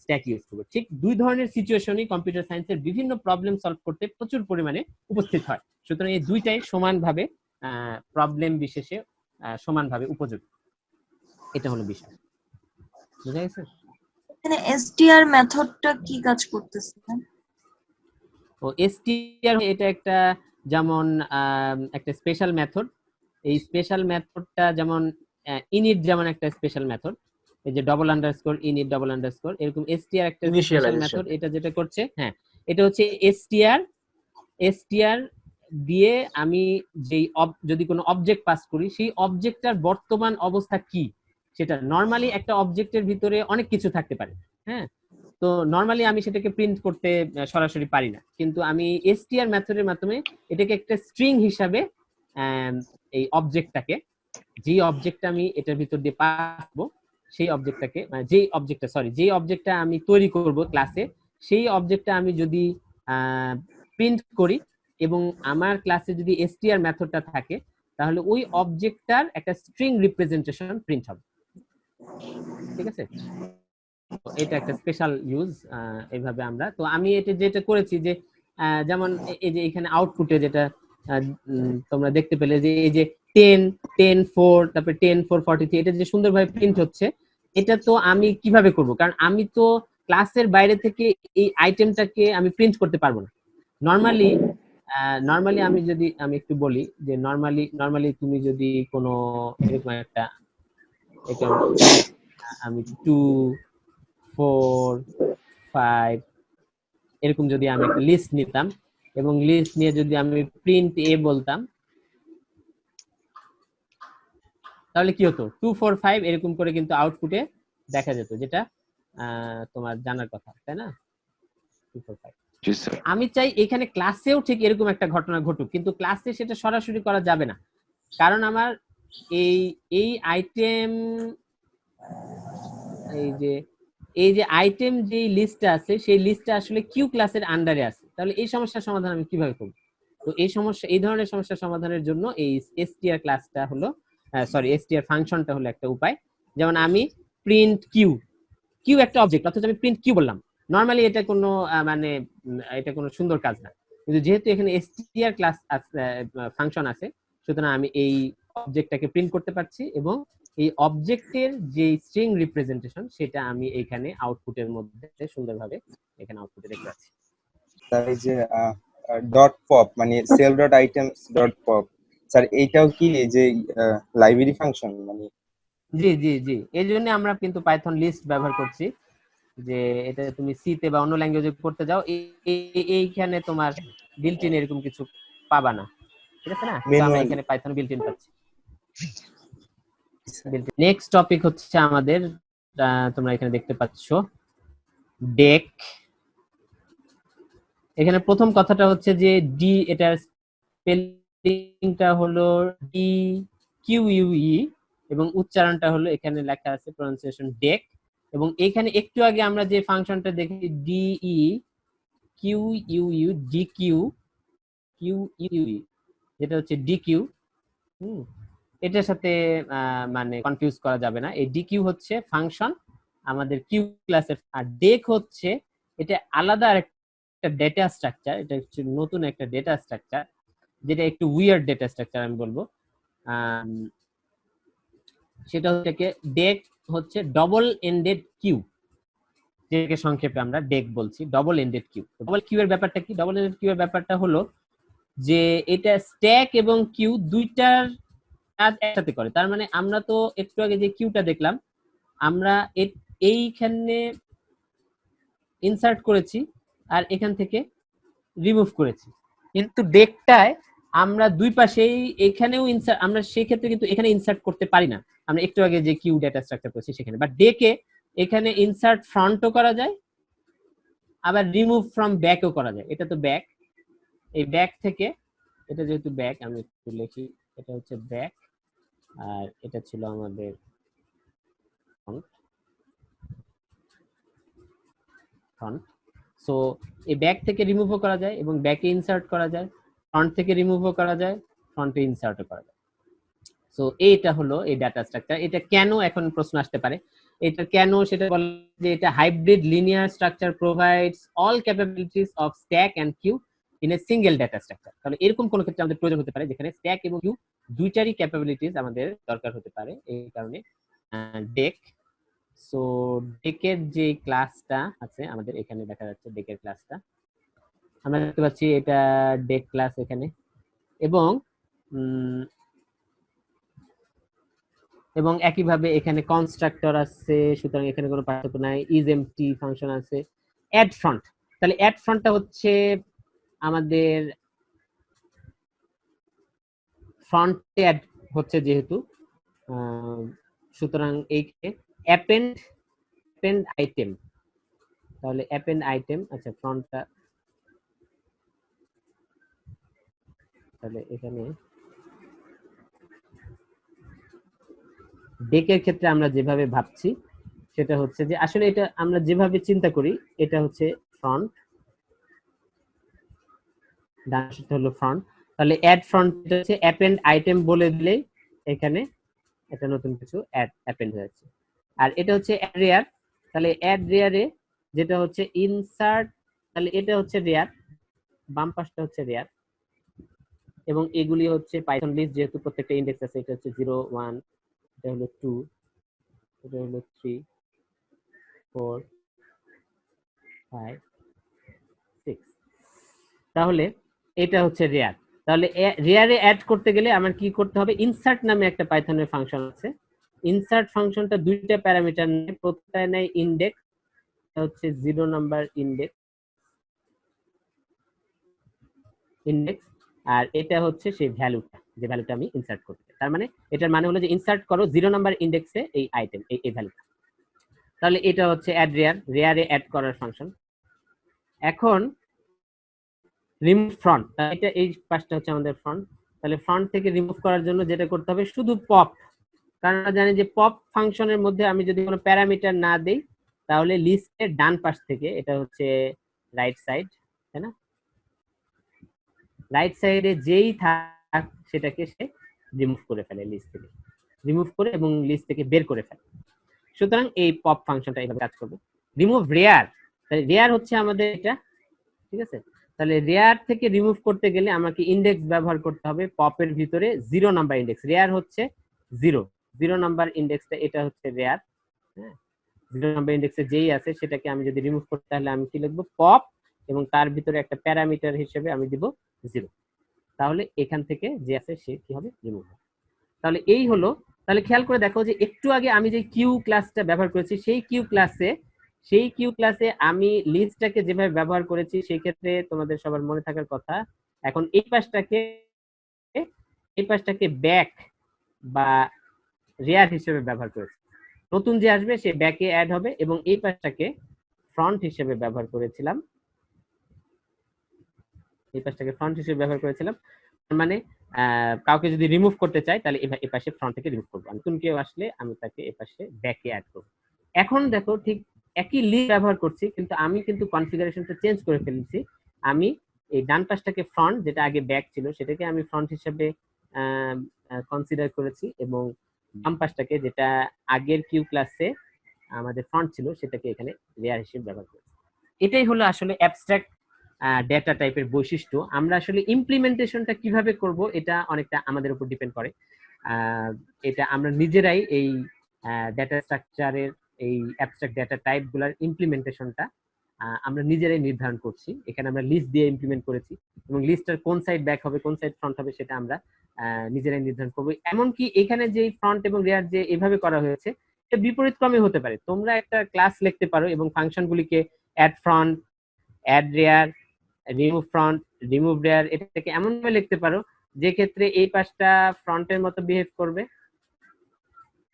স্ট্যাক ইউজ করব। ঠিক দুই ধরনের সিচুয়েশনই কম্পিউটার সায়েন্সের বিভিন্ন প্রবলেম সলভ করতে প্রচুর পরিমাণে উপস্থিত হয়। সুতরাং এই দুইটাই সমানভাবে প্রবলেম বিশেষে সমানভাবে উপযোগী। এটা হলো বিষয়, বুঝা গেছে? এখানে এসটিআর মেথডটা কি কাজ করতেছে? ও এসটিআর এটা একটা যেমন একটা স্পেশাল মেথড। এই স্পেশাল মেথডটা যেমন ইনিট যেমন একটা স্পেশাল মেথড, এই যে double underscore init double underscore, এরকম এসটিআর একটা স্পেশাল মেথড। এটা যেটা করছে, হ্যাঁ, এটা হচ্ছে এসটিআর দিয়ে আমি যেই যদি কোনো অবজেক্ট পাস করি, সেই অবজেক্টটার বর্তমান অবস্থা কি সেটা, নরমালি একটা অবজেক্টের ভিতরে অনেক কিছু থাকতে পারে। হ্যাঁ, তো নরমালি আমি সেটাকে প্রিন্ট করতে সরাসরি পারি না, কিন্তু আমি এসটিআর মেথডের মাধ্যমে এটাকে একটা স্ট্রিং হিসাবে এই অবজেক্টটাকে, যেই অবজেক্টটা আমি এটার ভিতর দিয়ে পাবো, সেই অবজেক্টটাকে যেই অবজেক্টটা আমি তৈরি করব ক্লাসে, সেই অবজেক্টটা আমি যদি প্রিন্ট করি এবং আমার ক্লাসে যদি এসটিআর মেথডটা থাকে, তাহলে ওই অবজেক্টটার একটা স্ট্রিং রিপ্রেজেন্টেশন প্রিন্ট হবে। ঠিক আছে, এটা একটা স্পেশাল ইউজ। এইভাবে আমরা, তো আমি এটা যেটা করেছি যে যেমন এই যে এখানে আউটপুটে যেটা তোমরা দেখতে পেলে যে এই যে 10-10-4 তারপরে 10-4-43, এটা যে সুন্দরভাবে প্রিন্ট হচ্ছে, এটা তো আমি কিভাবে করব? কারণ আমি তো ক্লাসের বাইরে থেকে এই আইটেমটাকে আমি প্রিন্ট করতে পারবো না। নরমালি আমি একটু বলি যে নরমালি তুমি যদি কোনো এরকম একটা এখানে আমি 2 4 5 এরকম যদি আমি একটা লিস্ট নিতাম এবং লিস্ট নিয়ে যদি আমি প্রিন্ট এ বলতাম, তাহলে কি হতো 2 4 5 এরকম করে কিন্তু আউটপুটে দেখা যেত, যেটা তোমার জানার কথা, তাই না? 2 4 5। জি স্যার। আমি চাই এখানে ক্লাসেও ঠিক এরকম একটা ঘটনা ঘটুক, কিন্তু ক্লাসে সেটা সরাসরি করা যাবে না, কারণ আমার এই আইটেম এই যে আইটেম যে লিস্টটা আছে সেই লিস্টটা আসলে কিউ ক্লাসের আন্ডারে আছে। তাহলে এই সমস্যার সমাধান আমি কিভাবে করব? তো এই ধরনের সমস্যা সমাধানের জন্য এই str ক্লাসটা হলো, সরি str ফাংশনটা হলো একটা উপায়। যেমন আমি প্রিন্ট কিউ একটা অবজেক্ট, অথচ আমি প্রিন্ট কিউ বললাম। নরমালি এটা কোনো মানে এটা কোনো সুন্দর কাজ না, কিন্তু যেহেতু এখানে str ক্লাস ফাংশন আছে, সুতরাং আমি এই অবজেক্টটাকে প্রিন্ট করতে পারছি এবং এই অবজেক্টের যে স্ট্রিং রিপ্রেজেন্টেশন সেটা আমি এখানে আউটপুটের মধ্যে সুন্দরভাবে এখানে আউটপুটে দেখতে পাচ্ছি। স্যার এই যে ডট পপ মানে self dot items dot pop, sir এইটাও কি এই যে লাইব্রেরি ফাংশন মানে? জি জি জি, এই জন্য আমরা কিন্তু পাইথন লিস্ট ব্যবহার করছি, যে এটা তুমি সি তে বা অন্য ল্যাঙ্গুয়েজে করতে যাও, এইখানে তোমার বিল্ট ইন এরকম কিছু পাবা না, ঠিক আছে না? তো আমরা এখানে পাইথন বিল্ট ইন পাচ্ছি। নেক্সট টপিক হচ্ছে আমাদের, তোমরা এখানে দেখতে পাচ্ছ ডেক। এখানে প্রথম কথাটা হচ্ছে যে ডি, এটার স্পেলিংটা হলো ডি কিউ ইউ ই এবং উচ্চারণটা হলো এখানে লেখা আছে প্রনাউন্সিয়েশন ডেক। এবং এখানে একটু আগে আমরা যে ফাংশনটা দেখি D E Q U U D Q Q U E, যেটা হচ্ছে ডি কিউ, এটার সাথে মানে কনফিউজ করা যাবে না। এই ডিকিউ হচ্ছে ফাংশন আমাদের কিউ ক্লাসের, আর ডেক হচ্ছে এটা আলাদা একটা ডেটা স্ট্রাকচার, এটা হচ্ছে নতুন একটা ডেটা স্ট্রাকচার, যেটা একটু উইয়ার্ড ডেটা স্ট্রাকচার আমি বলবো। সেটা হচ্ছে ডেক হচ্ছে ডবল এন্ডেড কিউ, যেটাকে সংক্ষেপে আমরা ডেক বলছি, double ended queue. Double queue এর ব্যাপারটা কি? ডবল এন্ডেড কিউ এর ব্যাপারটা হলো যে এটা স্ট্যাক এবং কিউ দুইটার কাজ একসাথে করে। তার মানে আমরা তো একটু আগে যে কিউটা দেখলাম, আমরা এইখানে ইনসার্ট করেছি আর এখান থেকে রিমুভ করেছি, কিন্তু ডেকটায় আমরা দুই পাশেই এখানেও ইনসার্ট, আমরা সেই ক্ষেত্রে কিন্তু এখানে ইনসার্ট করতে পারি না, আমরা একটু আগে যে কিউ ডেটা স্ট্রাকচার করেছি সেখানে। বাট ডেকে এখানে ইনসার্ট ফ্রন্টও করা যায়, আবার রিমুভ ফ্রম ব্যাকও করা যায়। এটা তো ব্যাক, এই ব্যাক থেকে, এটা যেহেতু ব্যাক আমি একটু লিখি, এটা হচ্ছে ব্যাক আর এটা ছিল আমাদের ফ্রন্ট। সো এই ব্যাক থেকে রিমুভও করা যায় এবং ব্যাকে ইনসার্ট করা যায়, ফ্রন্ট থেকে রিমুভও করা যায়, ফ্রন্টে ইনসার্টও করা যায়। সো এইটা হলো এই ডাটা স্ট্রাকচার। এটা কেন, এখন প্রশ্ন আসতে পারে এটা কেন, সেটা বলে যে এটা hybrid linear structure provides all capabilities of stack and queue in a single data structure. তাহলে এরকম কোন ক্ষেত্রে আমাদের প্রয়োজন হতে পারে যেখানে স্ট্যাক এবং কিউ দুইটারই ক্যাপাবিলিটিস আমাদের দরকার হতে পারে, এই কারণে ডেক। সো ডেকের যে ক্লাসটা আছে আমাদের এখানে দেখা যাচ্ছে, ডেকের ক্লাসটা আমরা দেখতে পাচ্ছি, এটা ডেক ক্লাস এখানে, এবং একইভাবে এখানে কনস্ট্রাক্টর আছে, সুতরাং এখানে কোনো পার্থক্য নাই। ইজ এমটি ফাংশন আছে, অ্যাড ফ্রন্ট, তাহলে অ্যাড ফ্রন্টটা হচ্ছে আমাদের ফ্রন্টে অ্যাড হচ্ছে যেহেতু, সুতরাং এই অ্যাপেন্ড আইটেম, তাহলে অ্যাপেন্ড আইটেম, আচ্ছা ফ্রন্টটা, তাহলে এখানে ডেকের ক্ষেত্রে আমরা যেভাবে ভাবছি সেটা হচ্ছে যে আসলে এটা আমরা যেভাবে চিন্তা করি, এটা হচ্ছে ফ্রন্ট, ডান পাশে হলো ফ্রন্ট, তাহলে অ্যাড ফ্রন্ট এটা হচ্ছে অ্যাপেন্ড আইটেম বলে দিলেই এখানে একটা নতুন কিছু অ্যাপেন্ড হয়েছে। আর এটা হচ্ছে অ্যাড রেয়ার, তাহলে অ্যাড রেয়ারে যেটা হচ্ছে ইনসার্ট, তাহলে এটা হচ্ছে রেয়ার, বাম পাশটা হচ্ছে রেয়ার, এবং এগুলি হচ্ছে পাইথন লিস্ট, যেহেতু প্রত্যেকটা ইন্ডেক্স আছে, এটা হচ্ছে 0 1, এটা হলো 2, এটা হলো 3 4 5 6, তাহলে এটা হচ্ছে রেয়ার। তাহলে রেয়ারে অ্যাড করতে গেলে আমার কি করতে হবে, ইনসার্ট নামে একটা পাইথনের ফাংশন আছে, ইনসার্ট ফাংশনটা দুইটা প্যারামিটার নেয়, প্রত্যেকটা নেয় ইনডেক্স, হচ্ছে 0 নাম্বার ইনডেক্স, আর এটা হচ্ছে সেই ভ্যালুটা, যে ভ্যালুটা আমি ইনসার্ট করতে চাই। তার মানে এটার মানে হলো যে ইনসার্ট করো 0 নাম্বার ইনডেক্সে এই আইটেম, এই ভ্যালুটা। তাহলে এটা হচ্ছে অ্যাড রেয়ার, রেয়ারে অ্যাড করার ফাংশন। এখন রিমুভ ফ্রন্ট, এটা এই পাশটা হচ্ছে আমাদের ফ্রন্ট। তাহলে ফ্রন্ট থেকে রিমুভ করার জন্য যেটা করতে হবে শুধু পপ, কারণ আমরা জানি যে পপ ফাংশনের মধ্যে আমি যদি কোনো প্যারামিটার না দেই তাহলে লিস্টের ডান পাশ থেকে, এটা হচ্ছে রাইট সাইড, তাই না, রাইট সাইডে যেই থাক সেটাকে সে রিমুভ করে ফেলে, লিস্ট থেকে রিমুভ করে এবং লিস্ট থেকে বের করে ফেলে। সুতরাং এই পপ ফাংশনটা এইভাবে কাজ করবে। রিমুভ রেয়ার, তাহলে রেয়ার হচ্ছে আমাদের এটা, ঠিক আছে। তাহলে রেয়ার থেকে রিমুভ করতে গেলে আমাকে ইনডেক্স ব্যবহার করতে হবে পপের ভিতরে 0 নাম্বার ইনডেক্স, রেয়ার হচ্ছে 0 নাম্বার ইন্ডেক্সটা, এটা হচ্ছে রেয়ার, হ্যাঁ 0 নাম্বার ইন্ডেক্সে যেই আছে সেটাকে আমি যদি রিমুভ করতে, তাহলে আমি কি লিখবো পপ এবং তার ভিতরে একটা প্যারামিটার হিসেবে আমি দিব 0, তাহলে এখান থেকে যে আছে সে কি হবে, রিমুভ হবে। তাহলে এই হলো, তাহলে খেয়াল করে দেখো যে একটু আগে আমি যে কিউ ক্লাসটা ব্যবহার করেছি, সেই কিউ ক্লাসে আমি লিস্টটাকে যেভাবে ব্যবহার করেছি সেই ক্ষেত্রে তোমাদের সবার মনে থাকার কথা। এখন এই পাশটাকে ব্যাক বা রেয়ার হিসেবে ব্যবহার করেছি, নতুন যে আসবে সে ব্যাকে অ্যাড হবে, এবং এই পাশটাকে ফ্রন্ট হিসেবে ব্যবহার করেছিলাম, মানে কাউকে যদি রিমুভ করতে চাই তাহলে এই পাশে ফ্রন্ট থেকে রিমুভ করবো, নতুন কেউ আসলে আমি তাকে এই পাশে ব্যাকে অ্যাড করবো। এখন দেখো ঠিক একই লিস্ট ব্যবহার করছি, কিন্তু আমি কিন্তু কনফিগারেশনটা চেঞ্জ করে ফেলেছি। আমি এই ডান পাশটাকে ফ্রন্ট, যেটা আগে ব্যাক ছিল সেটাকে আমি ফ্রন্ট হিসেবে কনসিডার করেছি, এবং বাম পাশটাকে, যেটা আগের কিউ ক্লাসে আমাদের ফ্রন্ট ছিল, সেটাকে এখানে রেয়ার হিসেবে ব্যবহার করেছি। এটাই হলো আসলে অ্যাবস্ট্রাক্ট ডেটা টাইপের বৈশিষ্ট্য। আমরা আসলে ইমপ্লিমেন্টেশনটা কিভাবে করব এটা অনেকটা আমাদের উপর ডিপেন্ড করে। এটা আমরা নিজেরাই এই ডেটা স্ট্রাকচারের এই অ্যাবস্ট্রাক্ট ডেটা টাইপগুলোর ইমপ্লিমেন্টেশনটা আমরা নিজেরাই নির্ধারণ করছি। এখানে আমরা লিস্ট দিয়ে ইমপ্লিমেন্ট করেছি, এবং লিস্টের কোন সাইড ব্যাক হবে কোন সাইড ফ্রন্ট হবে সেটা আমরা নিজেরাই নির্ধারণ করবো। এমনকি এখানে যে ফ্রন্ট এবং রেয়ার যে এভাবে করা হয়েছে, এটা বিপরীত ক্রমে হতে পারে। তোমরা একটা ক্লাস লিখতে পারো এবং ফাংশনগুলিকে add front, add rear, remove front, remove rear, এটাকে এমন ভাবে লিখতে পারো যে ক্ষেত্রে এই পাশটা ফ্রন্টের মতো বিহেভ করবে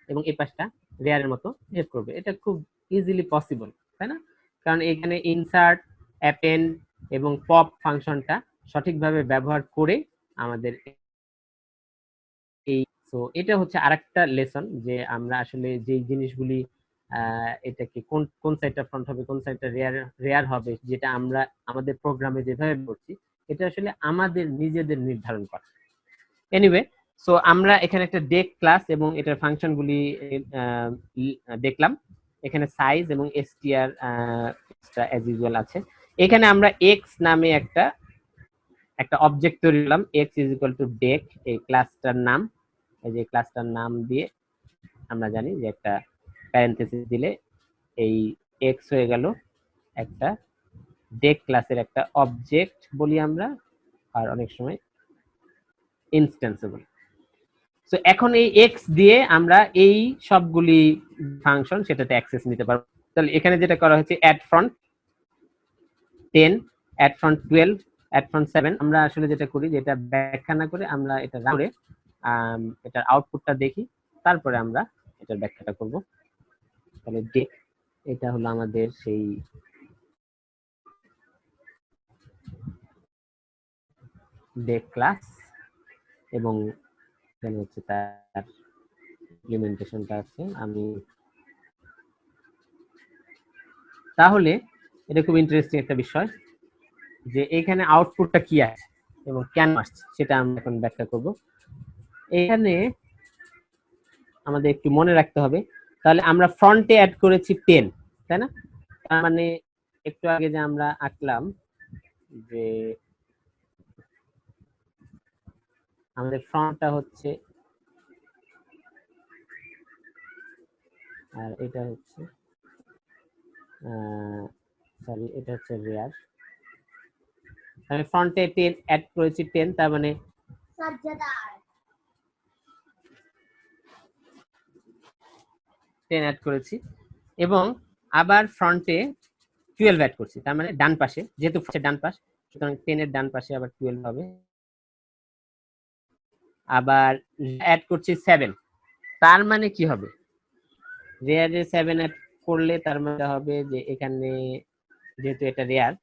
এবং এই পাশটা রেয়ারের মতো বিহেভ করবে। এটা খুব ইজিলি পসিবল, তাই না? কারণ এখানে ইনসার্ট, অ্যাপেন্ড এবং পপ ফাংশনটা সঠিকভাবে ব্যবহার করে আমাদের এই, সো এটা হচ্ছে আরেকটা লেসন, যে আমরা আসলে যে জিনিসগুলি এটাকে কোন সাইডটা ফ্রন্ট হবে কোন সাইডটা রেয়ার হবে, যেটা আমরা আমাদের প্রোগ্রামে যেভাবে করছি, এটা আসলে আমাদের নিজেদের নির্ধারণ করা। এনিওয়ে, সো আমরা এখানে একটা ডেক ক্লাস এবং এটার ফাংশনগুলি দেখলাম। এখানে সাইজ এবং str অ্যাজ ইউজুয়াল আছে। এখানে আমরা x নামে একটা অবজেক্ট তৈরি করলাম, x is equal to deque, এই ক্লাসটার নাম। এই যে ক্লাসটার নাম দিয়ে আমরা জানি যে একটা প্যারেনথেসিস দিলে এই x হয়ে গেল একটা ডেক ক্লাসের একটা অবজেক্ট বলি আমরা, আর অনেক সময় ইনস্ট্যান্সও বলি। সো এখন এই x দিয়ে আমরা এই সবগুলি ফাংশন সেটাতে অ্যাক্সেস নিতে পারবো। তাহলে এখানে যেটা করা হয়েছে add front 10, add front 12, add front 7, আমরা আসলে যেটা করি, যেটা ব্যাখ্যা না করে আমরা এটা রান করে এটার আউটপুটটা দেখি, তারপরে আমরা এটার ব্যাখ্যাটা করব। তাহলে ডেক, এটা হলো আমাদের সেই ডেক ক্লাস, এবং এখানে হচ্ছে তার ইমপ্লিমেন্টেশনটা আছে। আমি তাহলে এটা খুব ইন্টারেস্টিং একটা বিষয় যে এখানে আউটপুটটা কি আছে এবং কেন আসছে সেটা আমরা এখন ব্যাখ্যা করব। এখানে আমাদের একটু মনে রাখতে হবে, তাহলে আমরা ফ্রন্টে অ্যাড করেছি 10, তাই না? তার মানে একটু আগে যে আমরা আঁকলাম যে আমাদের ফ্রন্টটা হচ্ছে, আর এটা হচ্ছে সরি, এটা হচ্ছে রেয়ার। আমি ফ্রন্টে 10 অ্যাড করেছি 10, তার মানে 10 অ্যাড করেছি এবং আবার ফ্রন্টে 12 অ্যাড করছি, তার মানে ডান পাশে, যেহেতু ডান পাশ সুতরাং 10 এর ডান পাশে আবার 12 হবে। আবার অ্যাড করছি 7, তার মানে কি হবে, রেয়ারে 7 অ্যাড করলে তার মানে হবে যে এখানে যেহেতু এটা রেয়ার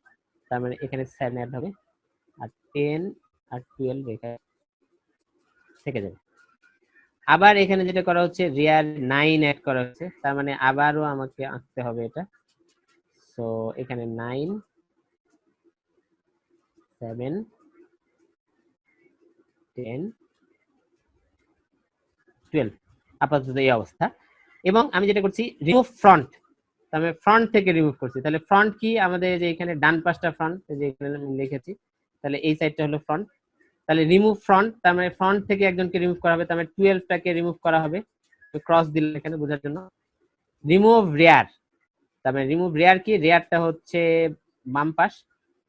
তার মানে এখানে 7 অ্যাড হবে আর 10 আর 12 এখানে থেকে যাবে। আবার এখানে যেটা করা হচ্ছে রেয়ার 9 অ্যাড করা হচ্ছে, তার মানে আবারও আমাকে আঁকতে হবে এটা। সো এখানে 9 7 10 12 আপাতত এই অবস্থা। এবং আমি যেটা করছি রিমুভ ফ্রন্ট, তার মানে ফ্রন্ট থেকে রিমুভ করছি। তাহলে ফ্রন্ট কি, আমাদের যে এখানে ডান পাশটা ফ্রন্ট, যে এখানে আমি লিখেছি, তাহলে এই সাইডটা হলো ফ্রন্ট। তাহলে রিমুভ ফ্রন্ট, তার মানে ফ্রন্ট থেকে একজনকে রিমুভ করা হবে, তার মানে 12টাকে রিমুভ করা হবে, ক্রস দিলাম এখানে বোঝার জন্য। রিমুভ রেয়ার, তার মানে রিমুভ রেয়ার কি, রেয়ারটা হচ্ছে বাম পাশ,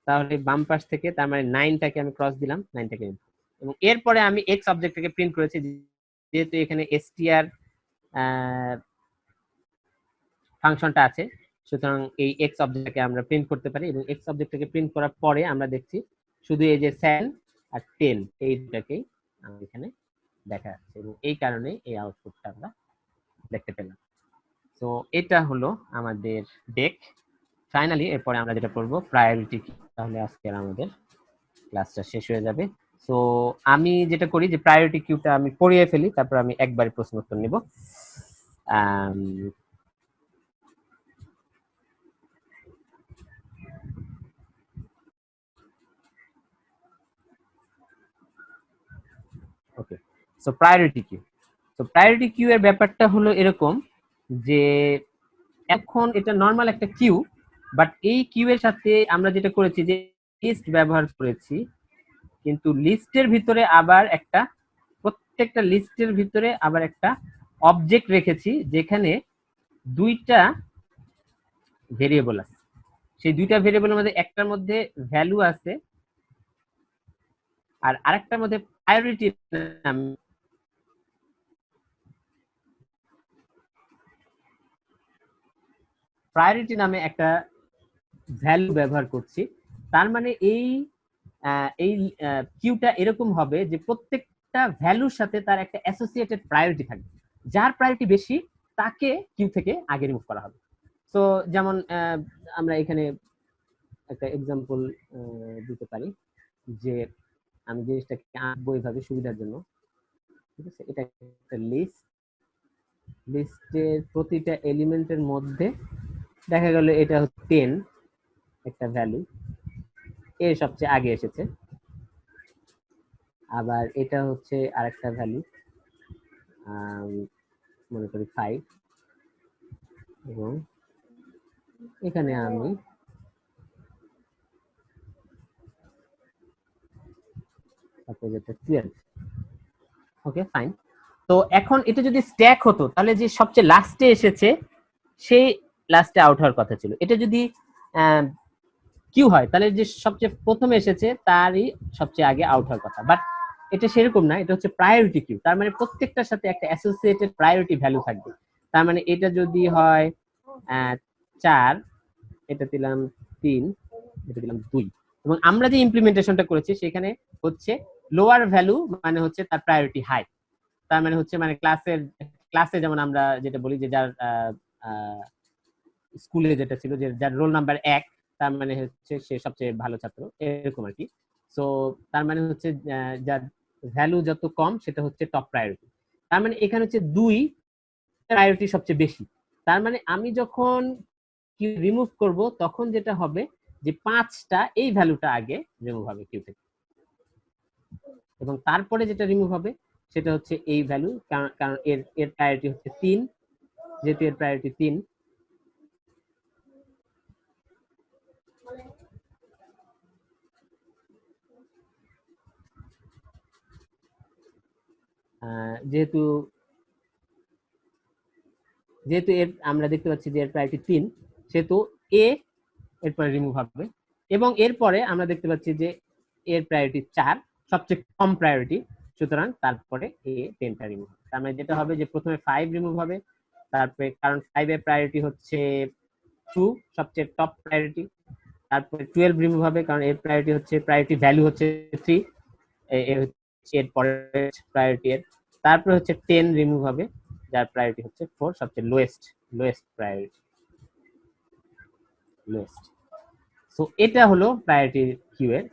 তাহলে বাম পাশ থেকে তার মানে 9টাকে আমি ক্রস দিলাম, 9টাকে রিমুভ। এবং এরপরে আমি এক্স অবজেক্টটাকে প্রিন্ট করেছি, যেহেতু এখানে str ফাংশনটা আছে সুতরাং এই এক্স অবজেক্টটাকে আমরা প্রিন্ট করতে পারি। এবং এক্স অবজেক্টটাকে প্রিন্ট করার পরে আমরা দেখছি শুধু এই যে 7 আর 10 এই দুটাকেই এখানে দেখা যাচ্ছে এবং এই কারণে এই আউটপুটটা আমরা দেখতে পেলাম। তো এটা হলো আমাদের ডেক। ফাইনালি এরপরে আমরা যেটা করব প্রায়োরিটি কি, তাহলে আজকের আমাদের ক্লাসটা শেষ হয়ে যাবে। সো আমি যেটা করি যে প্রায়োরিটি কিউটা আমি পড়িয়ে ফেলি, তারপর আমি একবারে প্রশ্ন উত্তর নিব। ওকে, সো প্রায়োরিটি কিউ। তো প্রায়োরিটি কিউ এর ব্যাপারটা হলো এরকম যে এখন এটা নরমাল একটা কিউ, বাট এই কিউ এর সাথে আমরা যেটা করেছি যে লিস্ট ব্যবহার করেছি, কিন্তু লিস্টের ভিতরে আবার একটা, প্রত্যেকটা লিস্টের ভিতরে আবার একটা অবজেক্ট রেখেছি যেখানে দুইটা ভেরিয়েবল আছে। সেই দুইটা ভেরিয়েবলের মধ্যে একটার মধ্যে ভ্যালু আছে আর আরেকটার মধ্যে প্রায়োরিটি নামে একটা ভ্যালু ব্যবহার করছি। তার মানে এই কিউটা এরকম হবে যে প্রত্যেকটা ভ্যালুর সাথে তার একটা অ্যাসোসিয়েটেড প্রায়োরিটি থাকবে, যার প্রায়োরিটি বেশি তাকে কিউ থেকে আগে রিমুভ করা হবে। তো যেমন আমরা এখানে একটা এক্সাম্পল দিতে পারি যে আমি জিনিসটাকে আঁকবো এইভাবে সুবিধার জন্য, ঠিক আছে। এটা একটা লিস্টের প্রতিটা এলিমেন্টের মধ্যে দেখা গেল এটা হচ্ছে 10 একটা ভ্যালু, এর সবচেয়ে আগে এসেছে। আবার এটা হচ্ছে আরেকটা ভ্যালু, মনে করি 5, এবং এখানে আমি সাপোজ এটা 12। Okay fine. তো এখন এটা যদি স্ট্যাক হতো তাহলে যে সবচেয়ে লাস্টে এসেছে সেই লাস্টে আউট হওয়ার কথা ছিল। এটা যদি কিউ হয় তাহলে যে সবচেয়ে প্রথমে এসেছে তারই সবচেয়ে আগে আউট হওয়ার কথা, বাট এটা সেরকম না, এটা হচ্ছে প্রায়োরিটি কিউ। তার মানে প্রত্যেকটার সাথে একটা অ্যাসোসিয়েটেড প্রায়োরিটি ভ্যালু থাকবে। তার মানে এটা যদি হয় 4, এটা দিলাম 3, এটা দিলাম 2। এবং আমরা যে ইমপ্লিমেন্টেশনটা করেছি সেখানে হচ্ছে লোয়ার ভ্যালু মানে হচ্ছে তার প্রায়োরিটি হাই। তার মানে হচ্ছে মানে ক্লাসে যেমন আমরা যেটা বলি যে যার স্কুলে যেটা ছিল যে যার রোল নাম্বার 1, তার মানে হচ্ছে সে সবচেয়ে ভালো ছাত্র, এরকম আর কি। সো তার মানে হচ্ছে যার ভ্যালু যত কম সেটা হচ্ছে টপ প্রায়োরিটি। তার মানে এখানে হচ্ছে 2 প্রায়োরিটি সবচেয়ে বেশি। তার মানে আমি যখন কিউ রিমুভ করব তখন যেটা হবে যে 5টা এই ভ্যালুটা আগে রিমুভ হবে কিউ থেকে, এবং তারপরে যেটা রিমুভ হবে সেটা হচ্ছে এই ভ্যালু, কারণ এর প্রায়োরিটি হচ্ছে 3, যেহেতু এর প্রায়োরিটি 3। যেহেতু এর আমরা দেখতে পাচ্ছি যে এর প্রায়োরিটি 3, সেহেতু এ এরপরে রিমুভ হবে। এবং এরপরে আমরা দেখতে পাচ্ছি যে এর প্রায়োরিটি 4, সবচেয়ে কম প্রায়োরিটি, সুতরাং তারপরে এ 10টা রিমুভ হবে। তার মানে যেটা হবে যে প্রথমে 5 রিমুভ হবে, তারপরে কারণ 5 এর প্রায়োরিটি হচ্ছে 2, সবচেয়ে টপ প্রায়োরিটি। তারপরে 12 রিমুভ হবে কারণ এর প্রায়োরিটি হচ্ছে, প্রায়োরিটি ভ্যালু হচ্ছে 3, এর হচ্ছে এর পরের প্রায়োরিটি এর। তারপরে হচ্ছে 10 রিমুভ হবে যার প্রায়োরিটি হচ্ছে 4, সবচেয়ে লোয়েস্ট প্রায়োরিটি, লোয়েস্ট। সো এটা হলো প্রায়োরিটি কিউ এর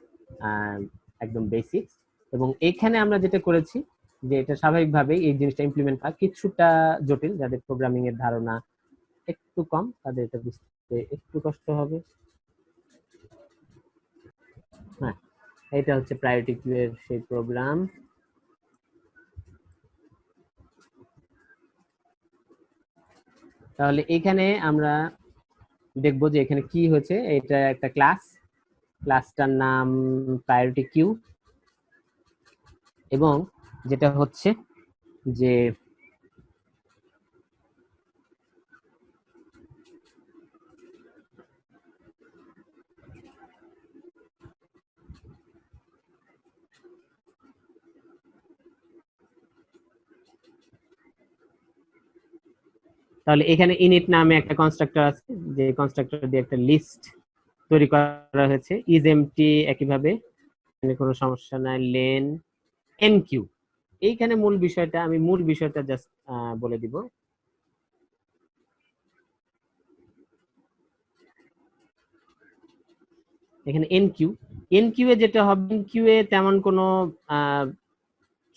একদম বেসিক্স। এবং এখানে আমরা যেটা করেছি যে এটা স্বাভাবিকভাবেই এই জিনিসটা ইমপ্লিমেন্ট করা কিছুটা জটিল, যাদের প্রোগ্রামিং এর ধারণা একটু কম তাদের এটা বুঝতে একটু কষ্ট হবে। হ্যাঁ, এটা হচ্ছে প্রায়োরিটি কিউ এর সেই প্রোগ্রাম। তাহলে এখানে আমরা দেখবো যে এখানে কি হয়েছে। এটা একটা ক্লাসটার নাম প্রায়োরিটি কিউ, এবং যেটা হচ্ছে যে তাহলে এখানে ইনিট নামে একটা কনস্ট্রাক্টর আছে, যে কনস্ট্রাক্টর দিয়ে একটা লিস্ট তৈরি করা হয়েছে। ইজ এমটি একইভাবে, কোনো সমস্যা নাই। লেন এনকিউ, এইখানে মূল বিষয়টা জাস্ট বলে দিব। এখানে এনকিউ এ যেটা হবে, এনকিউ এ তেমন কোনো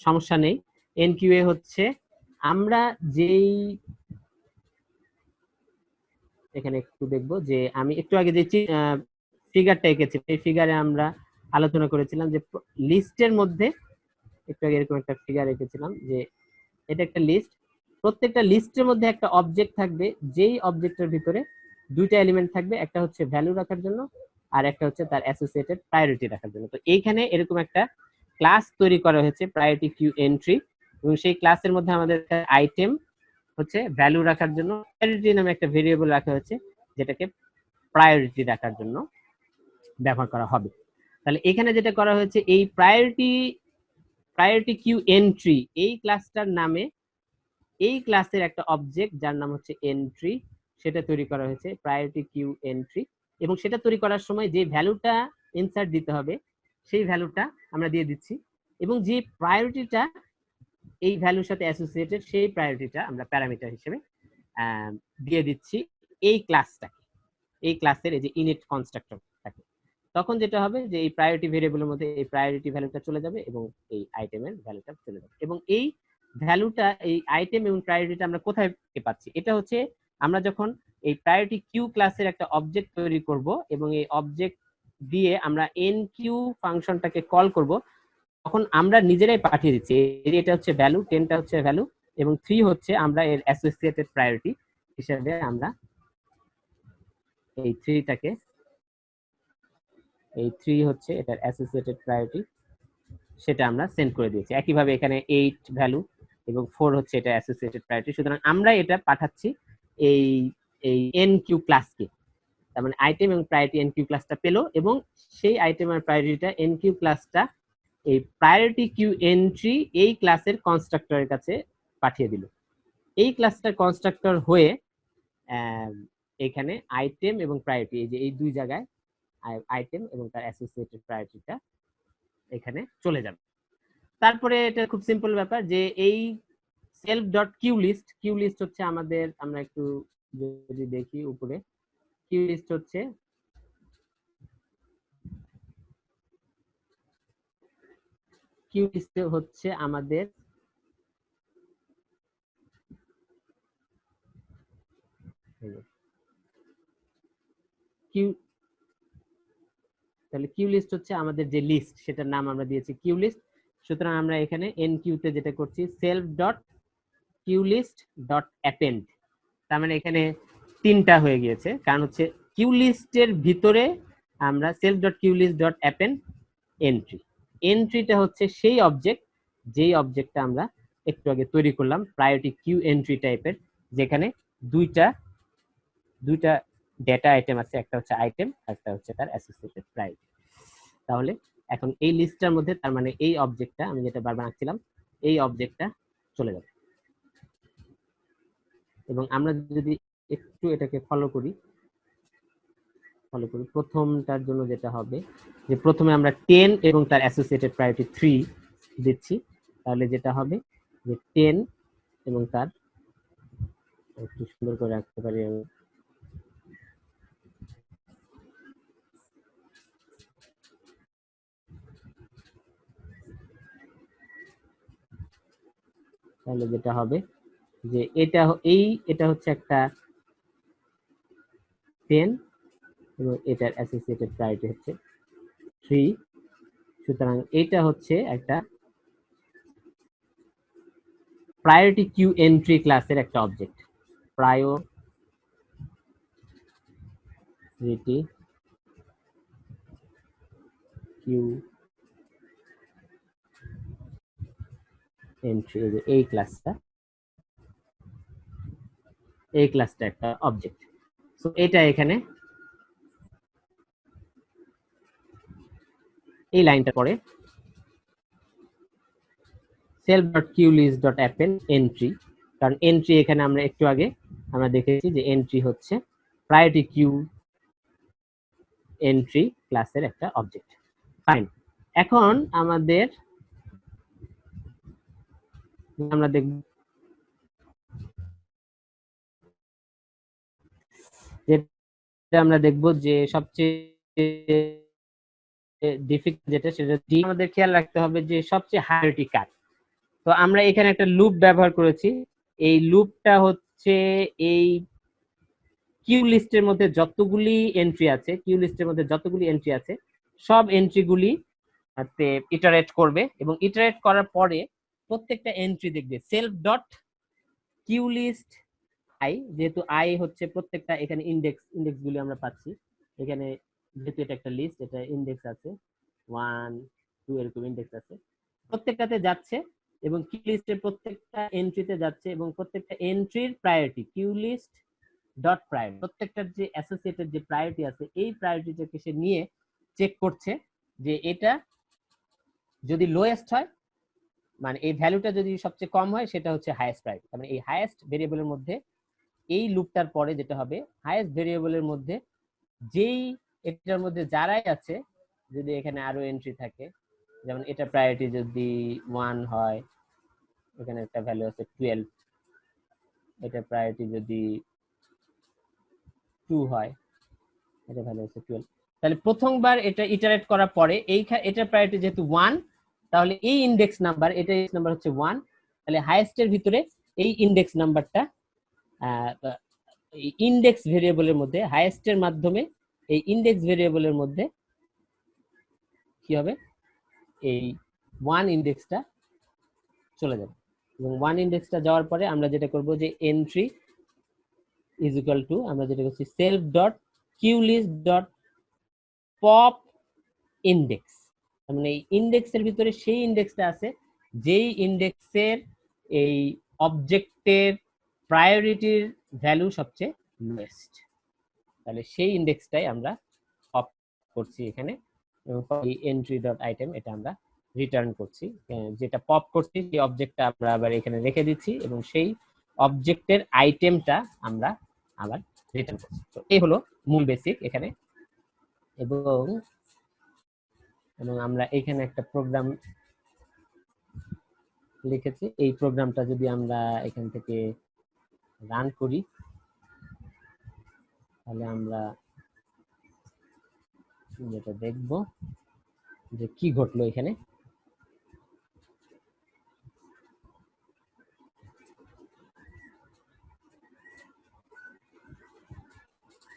সমস্যা নেই। এনকিউ এ হচ্ছে আমরা যেই, এখানে একটু দেখবো যে আমি একটু আগে যে ফিগারটা এঁকেছি, এই ফিগারে আমরা আলোচনা করেছিলাম যে লিস্টের মধ্যে, একটু আগে এরকম একটা ফিগার এঁকেছিলাম যে এটা একটা লিস্ট, প্রত্যেকটা লিস্টের মধ্যে একটা অবজেক্ট থাকবে, যেই অবজেক্টের ভিতরে দুইটা এলিমেন্ট থাকবে, একটা হচ্ছে ভ্যালু রাখার জন্য আর একটা হচ্ছে তার অ্যাসোসিয়েটেড প্রায়োরিটি রাখার জন্য। তো এইখানে এরকম একটা ক্লাস তৈরি করা হয়েছে প্রায়োরিটি কিউ এন্ট্রি, এবং সেই ক্লাসের মধ্যে আমাদের আইটেম হচ্ছে ভ্যালু রাখার জন্য, প্রায়োরিটি নামে একটা ভেরিয়েবল রাখা হয়েছে যেটাকে প্রায়োরিটি রাখার জন্য ব্যবহার করা হবে। তাহলে এখানে যেটা করা হয়েছে, এই প্রায়োরিটি কিউ এন্ট্রি এই ক্লাসটার নামে এই ক্লাসের একটা অবজেক্ট যার নাম হচ্ছে এন্ট্রি, সেটা তৈরি করা হয়েছে প্রায়োরিটি কিউ এন্ট্রি। এবং সেটা তৈরি করার সময় যে ভ্যালুটা ইনসার্ট দিতে হবে সেই ভ্যালুটা আমরা দিয়ে দিচ্ছি, এবং যে প্রায়োরিটিটা এই ভ্যালুর সাথে অ্যাসোসিয়েটেড সেই প্রায়োরিটিটা আমরা প্যারামিটার হিসেবে দিয়ে দিচ্ছি এই ক্লাসটাকে, এই ক্লাসের এই যে ইনিট কনস্ট্রাক্টরটাকে। তখন যেটা হবে যে এই প্রায়োরিটি ভেরিয়েবলের মধ্যে এই প্রায়োরিটি ভ্যালুটা চলে যাবে এবং এই আইটেমের ভ্যালুটা চলে যাবে। এবং এই ভ্যালুটা, এই আইটেম এবং প্রায়োরিটিটা আমরা কোথায় পাচ্ছি? এটা হচ্ছে আমরা যখন এই প্রায়োরিটি কিউ ক্লাসের একটা অবজেক্ট তৈরি করব এবং এই অবজেক্ট দিয়ে আমরা এনকিউ ফাংশনটাকে কল করব, তখন আমরা নিজেরাই পাঠিয়ে দিচ্ছি এটা হচ্ছে ভ্যালু, 10টা হচ্ছে ভ্যালু এবং 3 হচ্ছে আমরা এর অ্যাসোসিয়েটেড প্রায়োরিটি হিসেবে আমরা এই 3টাকে, এই 3 হচ্ছে এটার অ্যাসোসিয়েটেড প্রায়োরিটি, সেটা আমরা সেন্ড করে দিয়েছি। একইভাবে এখানে 8 ভ্যালু এবং 4 হচ্ছে এটা অ্যাসোসিয়েটেড প্রায়োরিটি। সুতরাং আমরা এটা পাঠাচ্ছি এই এই এনকিউ ক্লাসকে, তার মানে আইটেম এবং প্রায়োরিটি এনকিউ ক্লাসটা পেলো, এবং সেই আইটেম আর প্রায়োরিটিটা এনকিউ ক্লাসটা এই প্রায়োরিটি কিউ এন্ট্রি এই ক্লাসের কনস্ট্রাক্টরের কাছে পাঠিয়ে দিল। এই ক্লাসটার কনস্ট্রাক্টর হয়ে এখানে আইটেম এবং প্রায়োরিটি, এই যে এই দুই জায়গায় আইটেম এবং তার অ্যাসোসিয়েটেড প্রায়োরিটিটা এখানে চলে যাবে। তারপরে এটা খুব সিম্পল ব্যাপার যে এই সেলফ ডট কিউ লিস্ট হচ্ছে আমাদের, আমরা একটু যদি দেখি উপরে, কিউ লিস্ট হচ্ছে আমাদের কিউ, তাহলে কিউ লিস্ট হচ্ছে আমাদের যে লিস্ট সেটার নাম আমরা দিয়েছি কিউ লিস্ট। সুতরাং আমরা এখানে এন কিউতে যেটা করছি self dot queue list dot append, তার মানে এখানে 3টা হয়ে গিয়েছে, কারণ হচ্ছে কিউ লিস্টের ভিতরে আমরা self dot queue list dot append এন্ট্রিটা হচ্ছে সেই অবজেক্ট, যেই অবজেক্টটা আমরা একটু আগে তৈরি করলাম প্রায়োরিটি কিউ এন্ট্রি টাইপের, যেখানে দুইটা ডেটা আইটেম আছে, একটা হচ্ছে আইটেম একটা হচ্ছে তার অ্যাসোসিয়েটেড প্রায়োরিটি। তাহলে এখন এই লিস্টটার মধ্যে, তার মানে এই অবজেক্টটা আমি যেটা বারবার আঁকছিলাম, এই অবজেক্টটা চলে যাবে। এবং আমরা যদি একটু এটাকে ফলো করি প্রথমটার জন্য যেটা হবে যে প্রথমে আমরা 10 এবং তার অ্যাসোসিয়েটেড প্রায়োরিটি 3 দিচ্ছি, তাহলে যেটা হবে যে 10 এবং তার, একটু সুন্দর করে রাখতে পারি আমি, তাহলে যেটা হবে যে এটা হচ্ছে একটা 10 এবং এটার অ্যাসোসিয়েটেড প্রায়োরিটি হচ্ছে 3, সুতরাং এটা হচ্ছে একটা প্রায়োরিটি কিউ এন্ট্রি ক্লাসের একটা অবজেক্ট। প্রায়োরিটি কিউ এন্ট্রি, এই ক্লাসটা একটা অবজেক্ট। সো এটা এখানে এই লাইনটা পরে self.qlist.append entry, কারণ এন্ট্রি এখানে আমরা একটু আগে আমরা দেখেছি যে এন্ট্রি হচ্ছে প্রায়োরিটি কিউ এন্ট্রি ক্লাসের একটা অবজেক্ট। ফাইন, এখন আমরা দেখব যে সবচেয়ে ডিফিকাল্ট যেটা, সেটা আমাদের খেয়াল রাখতে হবে যে সবচেয়ে হায়ারিটি কার। তো আমরা এখানে একটা লুপ ব্যবহার করেছি। এই লুপটা হচ্ছে এই কিউ লিস্টের মধ্যে যতগুলি এন্ট্রি আছে সব এন্ট্রিগুলি ইটারেট করবে, এবং ইটারেট করার পরে প্রত্যেকটা এন্ট্রি দেখবে self dot queue list i, যেহেতু আই হচ্ছে প্রত্যেকটা, এখানে ইন্ডেক্স গুলি আমরা পাচ্ছি এখানে, যেহেতু এটা একটা লিস্ট, এটা ইন্ডেক্স আছে 1 2 এরকম ইন্ডেক্স আছে, প্রত্যেকটাতে যাচ্ছে এবং কিউ লিস্টের প্রত্যেকটা এন্ট্রিতে যাচ্ছে, এবং প্রত্যেকটা এন্ট্রির priority queue list dot priority, প্রত্যেকটার যে অ্যাসোসিয়েটেড যে প্রায়োরিটি আছে এই প্রায়োরিটিটাকে সে নিয়ে চেক করছে যে এটা যদি লোয়েস্ট হয়, মানে এই ভ্যালুটা যদি সবচেয়ে কম হয়, সেটা হচ্ছে হাইয়েস্ট প্রায়োরিটি। মানে এই হাইয়েস্ট ভেরিয়েবলের মধ্যে এই লুপটার পরে যেটা হবে, হাইয়েস্ট ভেরিয়েবলের মধ্যে যেই এটার মধ্যে যারাই আছে, যদি এখানে আরো এন্ট্রি থাকে, যেমন এটা প্রায়োরিটি যদি 1 হয়, এখানে একটা ভ্যালু আছে 12, এটা প্রায়োরিটি যদি 2 হয়, এটা ভ্যালু আছে 12, তাহলে প্রথমবার এটা ইটারেট করার পরে এটা প্রায়োরিটি যেহেতু 1, তাহলে এই ইনডেক্স নাম্বার, এটা নাম্বার হচ্ছে 1, তাহলে হাইয়েস্টের ভিতরে এই ইনডেক্স নাম্বারটা এই ইনডেক্স ভেরিয়েবলের মধ্যে, হাইয়েস্টের মাধ্যমে এই ইনডেক্স ভেরিয়েবলের মধ্যে কি হবে, এই 1 ইনডেক্সটা চলে যাবে, এবং 1 ইনডেক্সটা যাওয়ার পরে আমরা যেটা করব যে এন্ট্রি ইজ ইকুয়াল টু, আমরা যেটা করছি self dot queue list dot pop index, মানে এই ইনডেক্সের ভিতরে সেই ইনডেক্সটা আছে যেই ইনডেক্সের এই অবজেক্টের প্রায়োরিটির ভ্যালু সবচেয়ে লোয়েস্ট, তাহলে সেই ইনডেক্সটাই আমরা পপ করছি এখানে, এবং এই এন্ট্রি ডট আইটেম এটা আমরা রিটার্ন করছি, যেটা পপ করছি সেই অবজেক্টটা আমরা আবার এখানে রেখে দিচ্ছি, এবং সেই অবজেক্টের আইটেমটা আমরা আবার রিটার্ন করছি। তো এই হলো মূল বেসিক এখানে, এবং আমরা এখানে একটা প্রোগ্রাম লিখেছি। এই প্রোগ্রামটা যদি আমরা এখান থেকে রান করি, তাহলে আমরা যেটা দেখব যে কি ঘটলো এখানে।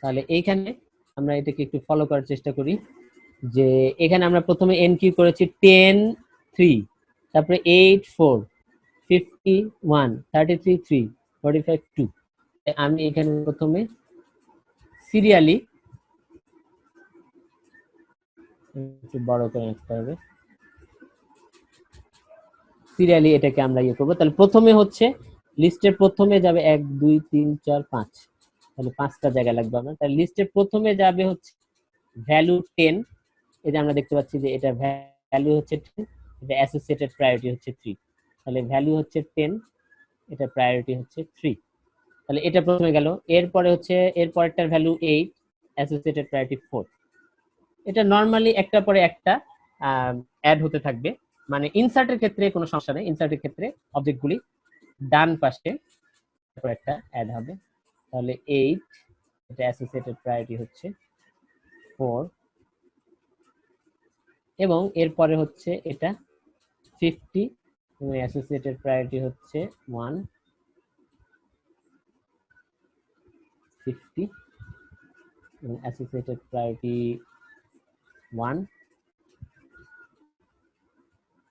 তাহলে এইখানে আমরা এটাকে একটু ফলো করার চেষ্টা করি, যে এখানে আমরা প্রথমে এন কিউ করেছি 10 3, তারপরে 8 4 51 33 3 45 2। আমি এখানে প্রথমে সিরিয়ালি একটু বড় করে রাখতে হবে, সিরিয়ালি এটাকে আমরা ইয়ে করবো। তাহলে প্রথমে হচ্ছে লিস্টের প্রথমে যাবে 1 2 3 4 5, তাহলে 5টা জায়গা লাগবে আমার। তাহলে লিস্টের প্রথমে যাবে হচ্ছে ভ্যালু 10, এই যে আমরা দেখতে পাচ্ছি যে এটা ভ্যালু হচ্ছে 10, এটা অ্যাসোসিয়েটেড প্রায়োরিটি হচ্ছে 3, তাহলে ভ্যালু হচ্ছে 10, এটা প্রায়োরিটি হচ্ছে 3। তাহলে এটা প্রথমে গেল, এরপরে হচ্ছে এর পরেরটার ভ্যালু 8, অ্যাসোসিয়েটেড প্রায়োরিটি 4। এটা নরমালি একটা পরে একটা অ্যাড হতে থাকবে, মানে ইনসার্টের ক্ষেত্রে কোনো সমস্যা নেই, ইনসার্টের ক্ষেত্রে অবজেক্টগুলি ডান পাশে তারপর একটা অ্যাড হবে। তাহলে 8, এটা অ্যাসোসিয়েটেড প্রায়োরিটি হচ্ছে 4, এবং এরপরে হচ্ছে এটা 50 এবং অ্যাসোসিয়েটেড প্রায়োরিটি হচ্ছে 150 এবং অ্যাসোসিয়েটেড প্রায়োরিটি 1,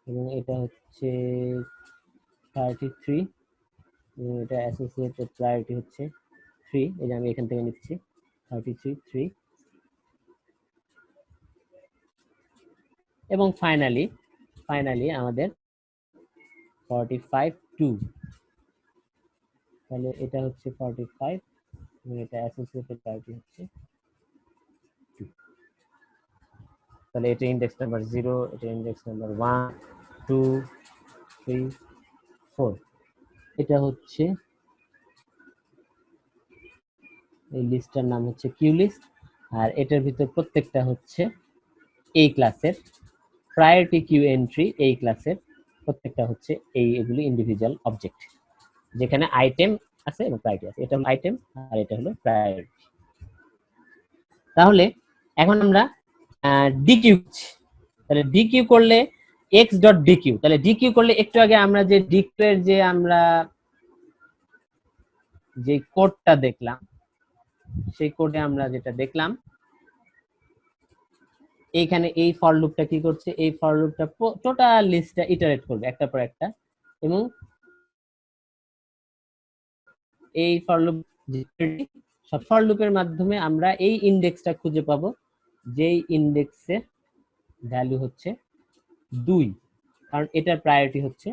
এবং এটা হচ্ছে 33 এবং এটা অ্যাসোসিয়েটেড প্রায়োরিটি হচ্ছে 3, এই যে আমি এখান থেকে নিচ্ছি 33, 3, এবং ফাইনালি আমাদের 45, 2। তাহলে এটা হচ্ছে 45 এবং এটা অ্যাসোসিয়েটেড প্রায়োরিটি হচ্ছে 2। তাহলে এটা ইন্ডেক্স নাম্বার 0, এটা ইন্ডেক্স নাম্বার 1, 2, 3, 4। এটা হচ্ছে এই লিস্টটার নাম হচ্ছে কিউ লিস্ট, আর এটার ভিতর প্রত্যেকটা হচ্ছে এই ক্লাসের প্রায়োরিটি কিউ এন্ট্রি, এই ক্লাসের প্রত্যেকটা হচ্ছে এগুলি ইন্ডিভিজুয়াল অবজেক্ট, যেখানে আইটেম আছে এবং প্রায়োরিটি আছে। এটা হলো আইটেম আর এটা হলো প্রায়োরিটি। তাহলে এখন আমরা ডিকিউ, তাহলে ডিকিউ করলে এক্স ডট ডিকিউ, তাহলে ডিকিউ করলে একটু আগে আমরা যে ডিকিউ এর যে আমরা যে কোডটা দেখলাম, সেই কোডে আমরা যেটা দেখলাম, এইখানে এই ফর লুপটা কি করছে, এই ফর লুপটা টোটাল লিস্টটা ইটারেট করবে একটার পর একটা, এবং এই ফর লুপ সব ফর লুপের মাধ্যমে আমরা এই ইন্ডেক্সটা খুঁজে পাবো, যেই ইন্ডেক্সের ভ্যালু হচ্ছে 2, কারণ এটার প্রায়োরিটি হচ্ছে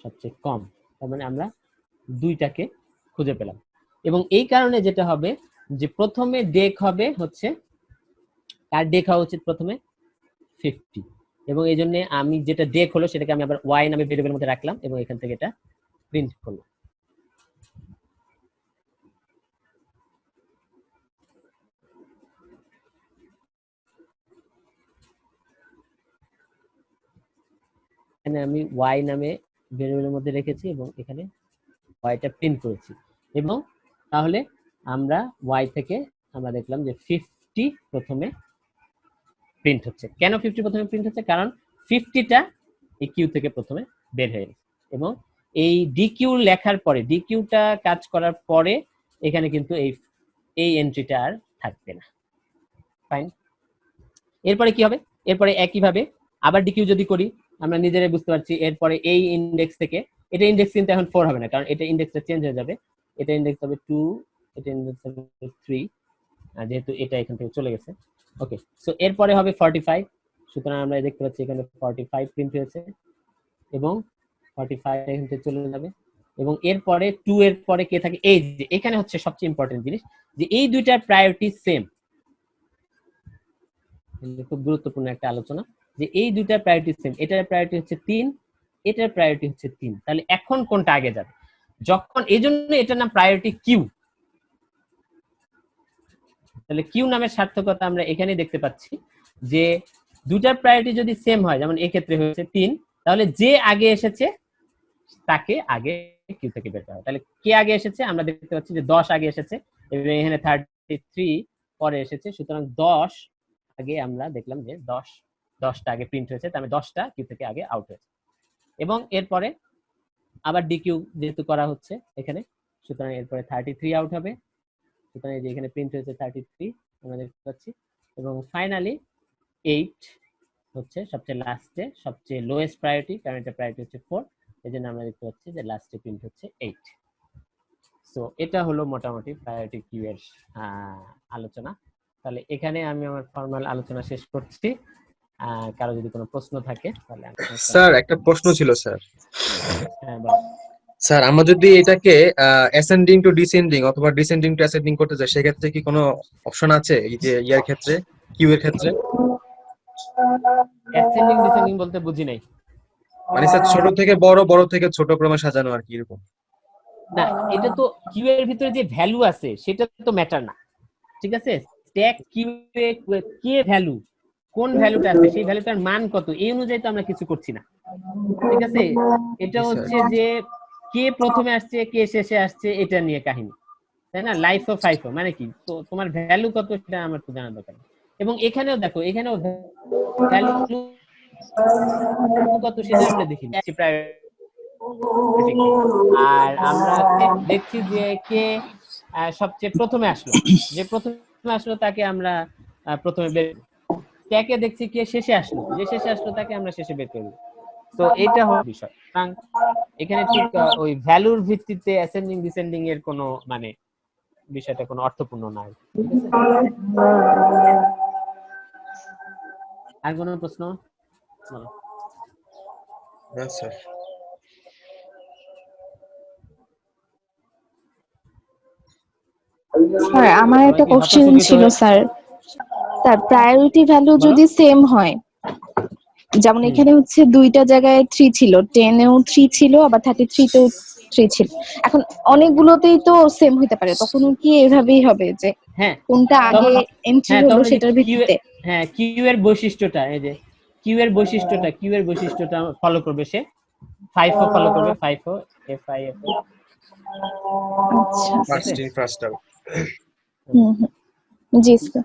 সবচেয়ে, কম, তার মানে আমরা 2টাকে খুঁজে পেলাম। এবং এই কারণে যেটা হবে যে প্রথমে ডেক হবে হচ্ছে, তার ডেক হওয়া উচিত প্রথমে 50, এবং এই জন্য আমি যেটা ডেক হলো সেটাকে আমি আবার ওয়াই নামে ভেরিয়েবলের মধ্যে রাখলাম এবং এখান থেকে এটা প্রিন্ট করলাম। এখানে আমি ওয়াই নামে ভেরিয়েবলের মধ্যে রেখেছি এবং এখানে ওয়াইটা প্রিন্ট করেছি, এবং তাহলে আমরা ওয়াই থেকে আমরা দেখলাম যে 50 প্রথমে প্রিন্ট হচ্ছে। কেন 50 প্রথমে প্রিন্ট হচ্ছে? কারণ 50টা এই কিউ থেকে প্রথমে বের হয়ে গেছে, এবং এই ডিকিউ লেখার পরে, ডিকিউটা কাজ করার পরে এখানে কিন্তু এই এন্ট্রিটা আর থাকবে না। ফাইন। এরপরে কি হবে? এরপরে একইভাবে আবার ডিকিউ যদি করি, আমরা নিজেরাই বুঝতে পারছি, এরপরে এই ইন্ডেক্স থেকে, এটা ইন্ডেক্স কিন্তু এখন 4 হবে না, কারণ এটা ইন্ডেক্সটা চেঞ্জ হয়ে যাবে, এটা ইন্ডেক্স হবে 2, এটা ইন্ডেক্স হবে 3, যেহেতু এটা এখান থেকে চলে গেছে। ওকে, সো এরপরে হবে 45, সুতরাং আমরা দেখতে পাচ্ছি এখানে 45 প্রিন্ট হয়েছে, এবং 45 এখান থেকে চলে যাবে, এবং এরপরে 2 এর পরে কে থাকে, এই যে এখানে হচ্ছে সবচেয়ে ইম্পর্টেন্ট জিনিস, যে এই দুইটার প্রায়োরিটি সেম। খুব গুরুত্বপূর্ণ একটা আলোচনা, যে এই দুইটার প্রায়োরিটি সেম, এটার প্রায়োরিটি হচ্ছে 3, এটার প্রায়োরিটি হচ্ছে 3, তাহলে এখন কোনটা আগে যাবে? যখন, এই জন্য এটার নাম প্রায়োরিটি কিউ। তাহলে কিউ নামের সার্থকতা আমরা এখানে দেখতে পাচ্ছি, যে দুটার প্রায়োরিটি যদি সেম হয়, যেমন এই ক্ষেত্রে হয়েছে 3, তাহলে যে আগে এসেছে তাকে আগে কিউ থেকে বের করা হয়। তাহলে কে আগে এসেছে? আমরা দেখতে পাচ্ছি যে 10 আগে এসেছে, এবং এখানে 33 পরে এসেছে, সুতরাং 10 আগে আমরা দেখলাম যে 10টা আগে প্রিন্ট হয়েছে, তার মানে 10টা কিউ থেকে আগে আউট হয়েছে। এবং এরপরে আবার ডিকিউ যেহেতু করা হচ্ছে এখানে, সুতরাং এরপরে 33 আউট হবে, সুতরাং এই যে এখানে প্রিন্ট হয়েছে 33 আমরা দেখতে পাচ্ছি, এবং ফাইনালি 8 হচ্ছে সবচেয়ে লাস্টে, সবচেয়ে লোয়েস্ট প্রায়োরিটি, কারণ এটা প্রায়োরিটি হচ্ছে 4, এই জন্য আমরা দেখতে পাচ্ছি যে লাস্টে প্রিন্ট হচ্ছে 8। সো এটা হলো মোটামুটি প্রায়োরিটি কিউ এর আলোচনা। তাহলে এখানে আমি আমার ফর্মাল আলোচনা শেষ করছি। কারো যদি কোনো প্রশ্ন থাকে তাহলে স্যার একটা প্রশ্ন ছিল স্যার। হ্যাঁ বল। স্যার আমরা যদি এটাকে অ্যাসেন্ডিং টু ডিসেন্ডিং অথবা ডিসেন্ডিং টু অ্যাসেন্ডিং করতে চাই, সেক্ষেত্রে কি কোনো অপশন আছে এই যে ইয়ার ক্ষেত্রে, কিউ এর ক্ষেত্রে? অ্যাসেন্ডিং ডিসেন্ডিং বলতে বুঝি নাই। মানে স্যার ছোট থেকে বড়, বড় থেকে ছোট ক্রমে সাজানো আর কি এরকম। না, এটা তো কিউ এর ভিতরে যে ভ্যালু আছে সেটা তো ম্যাটার না, ঠিক আছে? স্ট্যাক কিউ এ কে ভ্যালু, কোন ভ্যালুটা আছে সেই ভ্যালুটার মান কত, এই অনুযায়ী তো আমরা কিছু করছি না, ঠিক আছে? এটা জি, স্যার। হচ্ছে যে কে প্রথমে আসছে কে শেষে আসছে এটা নিয়ে কাহিনী, তাই না? লাইফ ও ফাইফো মানে কি, তো তোমার ভ্যালু কত সেটা আমার তো জানা দরকার। এবং এখানেও দেখো, এখানেও ভ্যালু কত সেটা আমরা দেখি priority কে। আর আমরা দেখছি যে কে সবচেয়ে প্রথমে আসলো, যে প্রথমে আসলো তাকে আমরা প্রথমে বের, স্ট্যাকে দেখছি কে শেষে আসলো, যে শেষে আসলো তাকে আমরা শেষে বের করব। তো এটা হলো বিষয়। কারণ এখানে ঠিক ওই ভ্যালুর ভিত্তিতে অ্যাসেন্ডিং ডিসেন্ডিং এর কোনো মানে বিষয়টা কোনো অর্থপূর্ণ না, ঠিক আছে? আর কোনো প্রশ্ন? বলো। না স্যার। স্যার আমার একটা সবাই কি কোশ্চেন হতাশাগ্রস্ত ছিল হয়ে- স্যার। স্যার প্রায়োরিটি ভ্যালু বলো। যদি সেম হয়, যেমন হুম। এখানে হচ্ছে দুইটা জায়গায় 3 ছিল, 10 এও 3 ছিল, আবার 33 তেও 3 ছিল। এখন অনেকগুলোতেই তো সেম হতে পারে, তখন কি এভাবেই হবে যে হ্যাঁ, কোনটা আগে তখন এন্ট্রি হ্যাঁ হলো তখন সেটার ভিত্তিতে? হ্যাঁ কিউ এর বৈশিষ্ট্যটা, এই যে কিউ এর বৈশিষ্ট্যটা ফলো করবে সে, ফাইফো ফলো করবে, FIFO F I F O. আচ্ছা, first in first out. Hmm hmm, জি স্যার।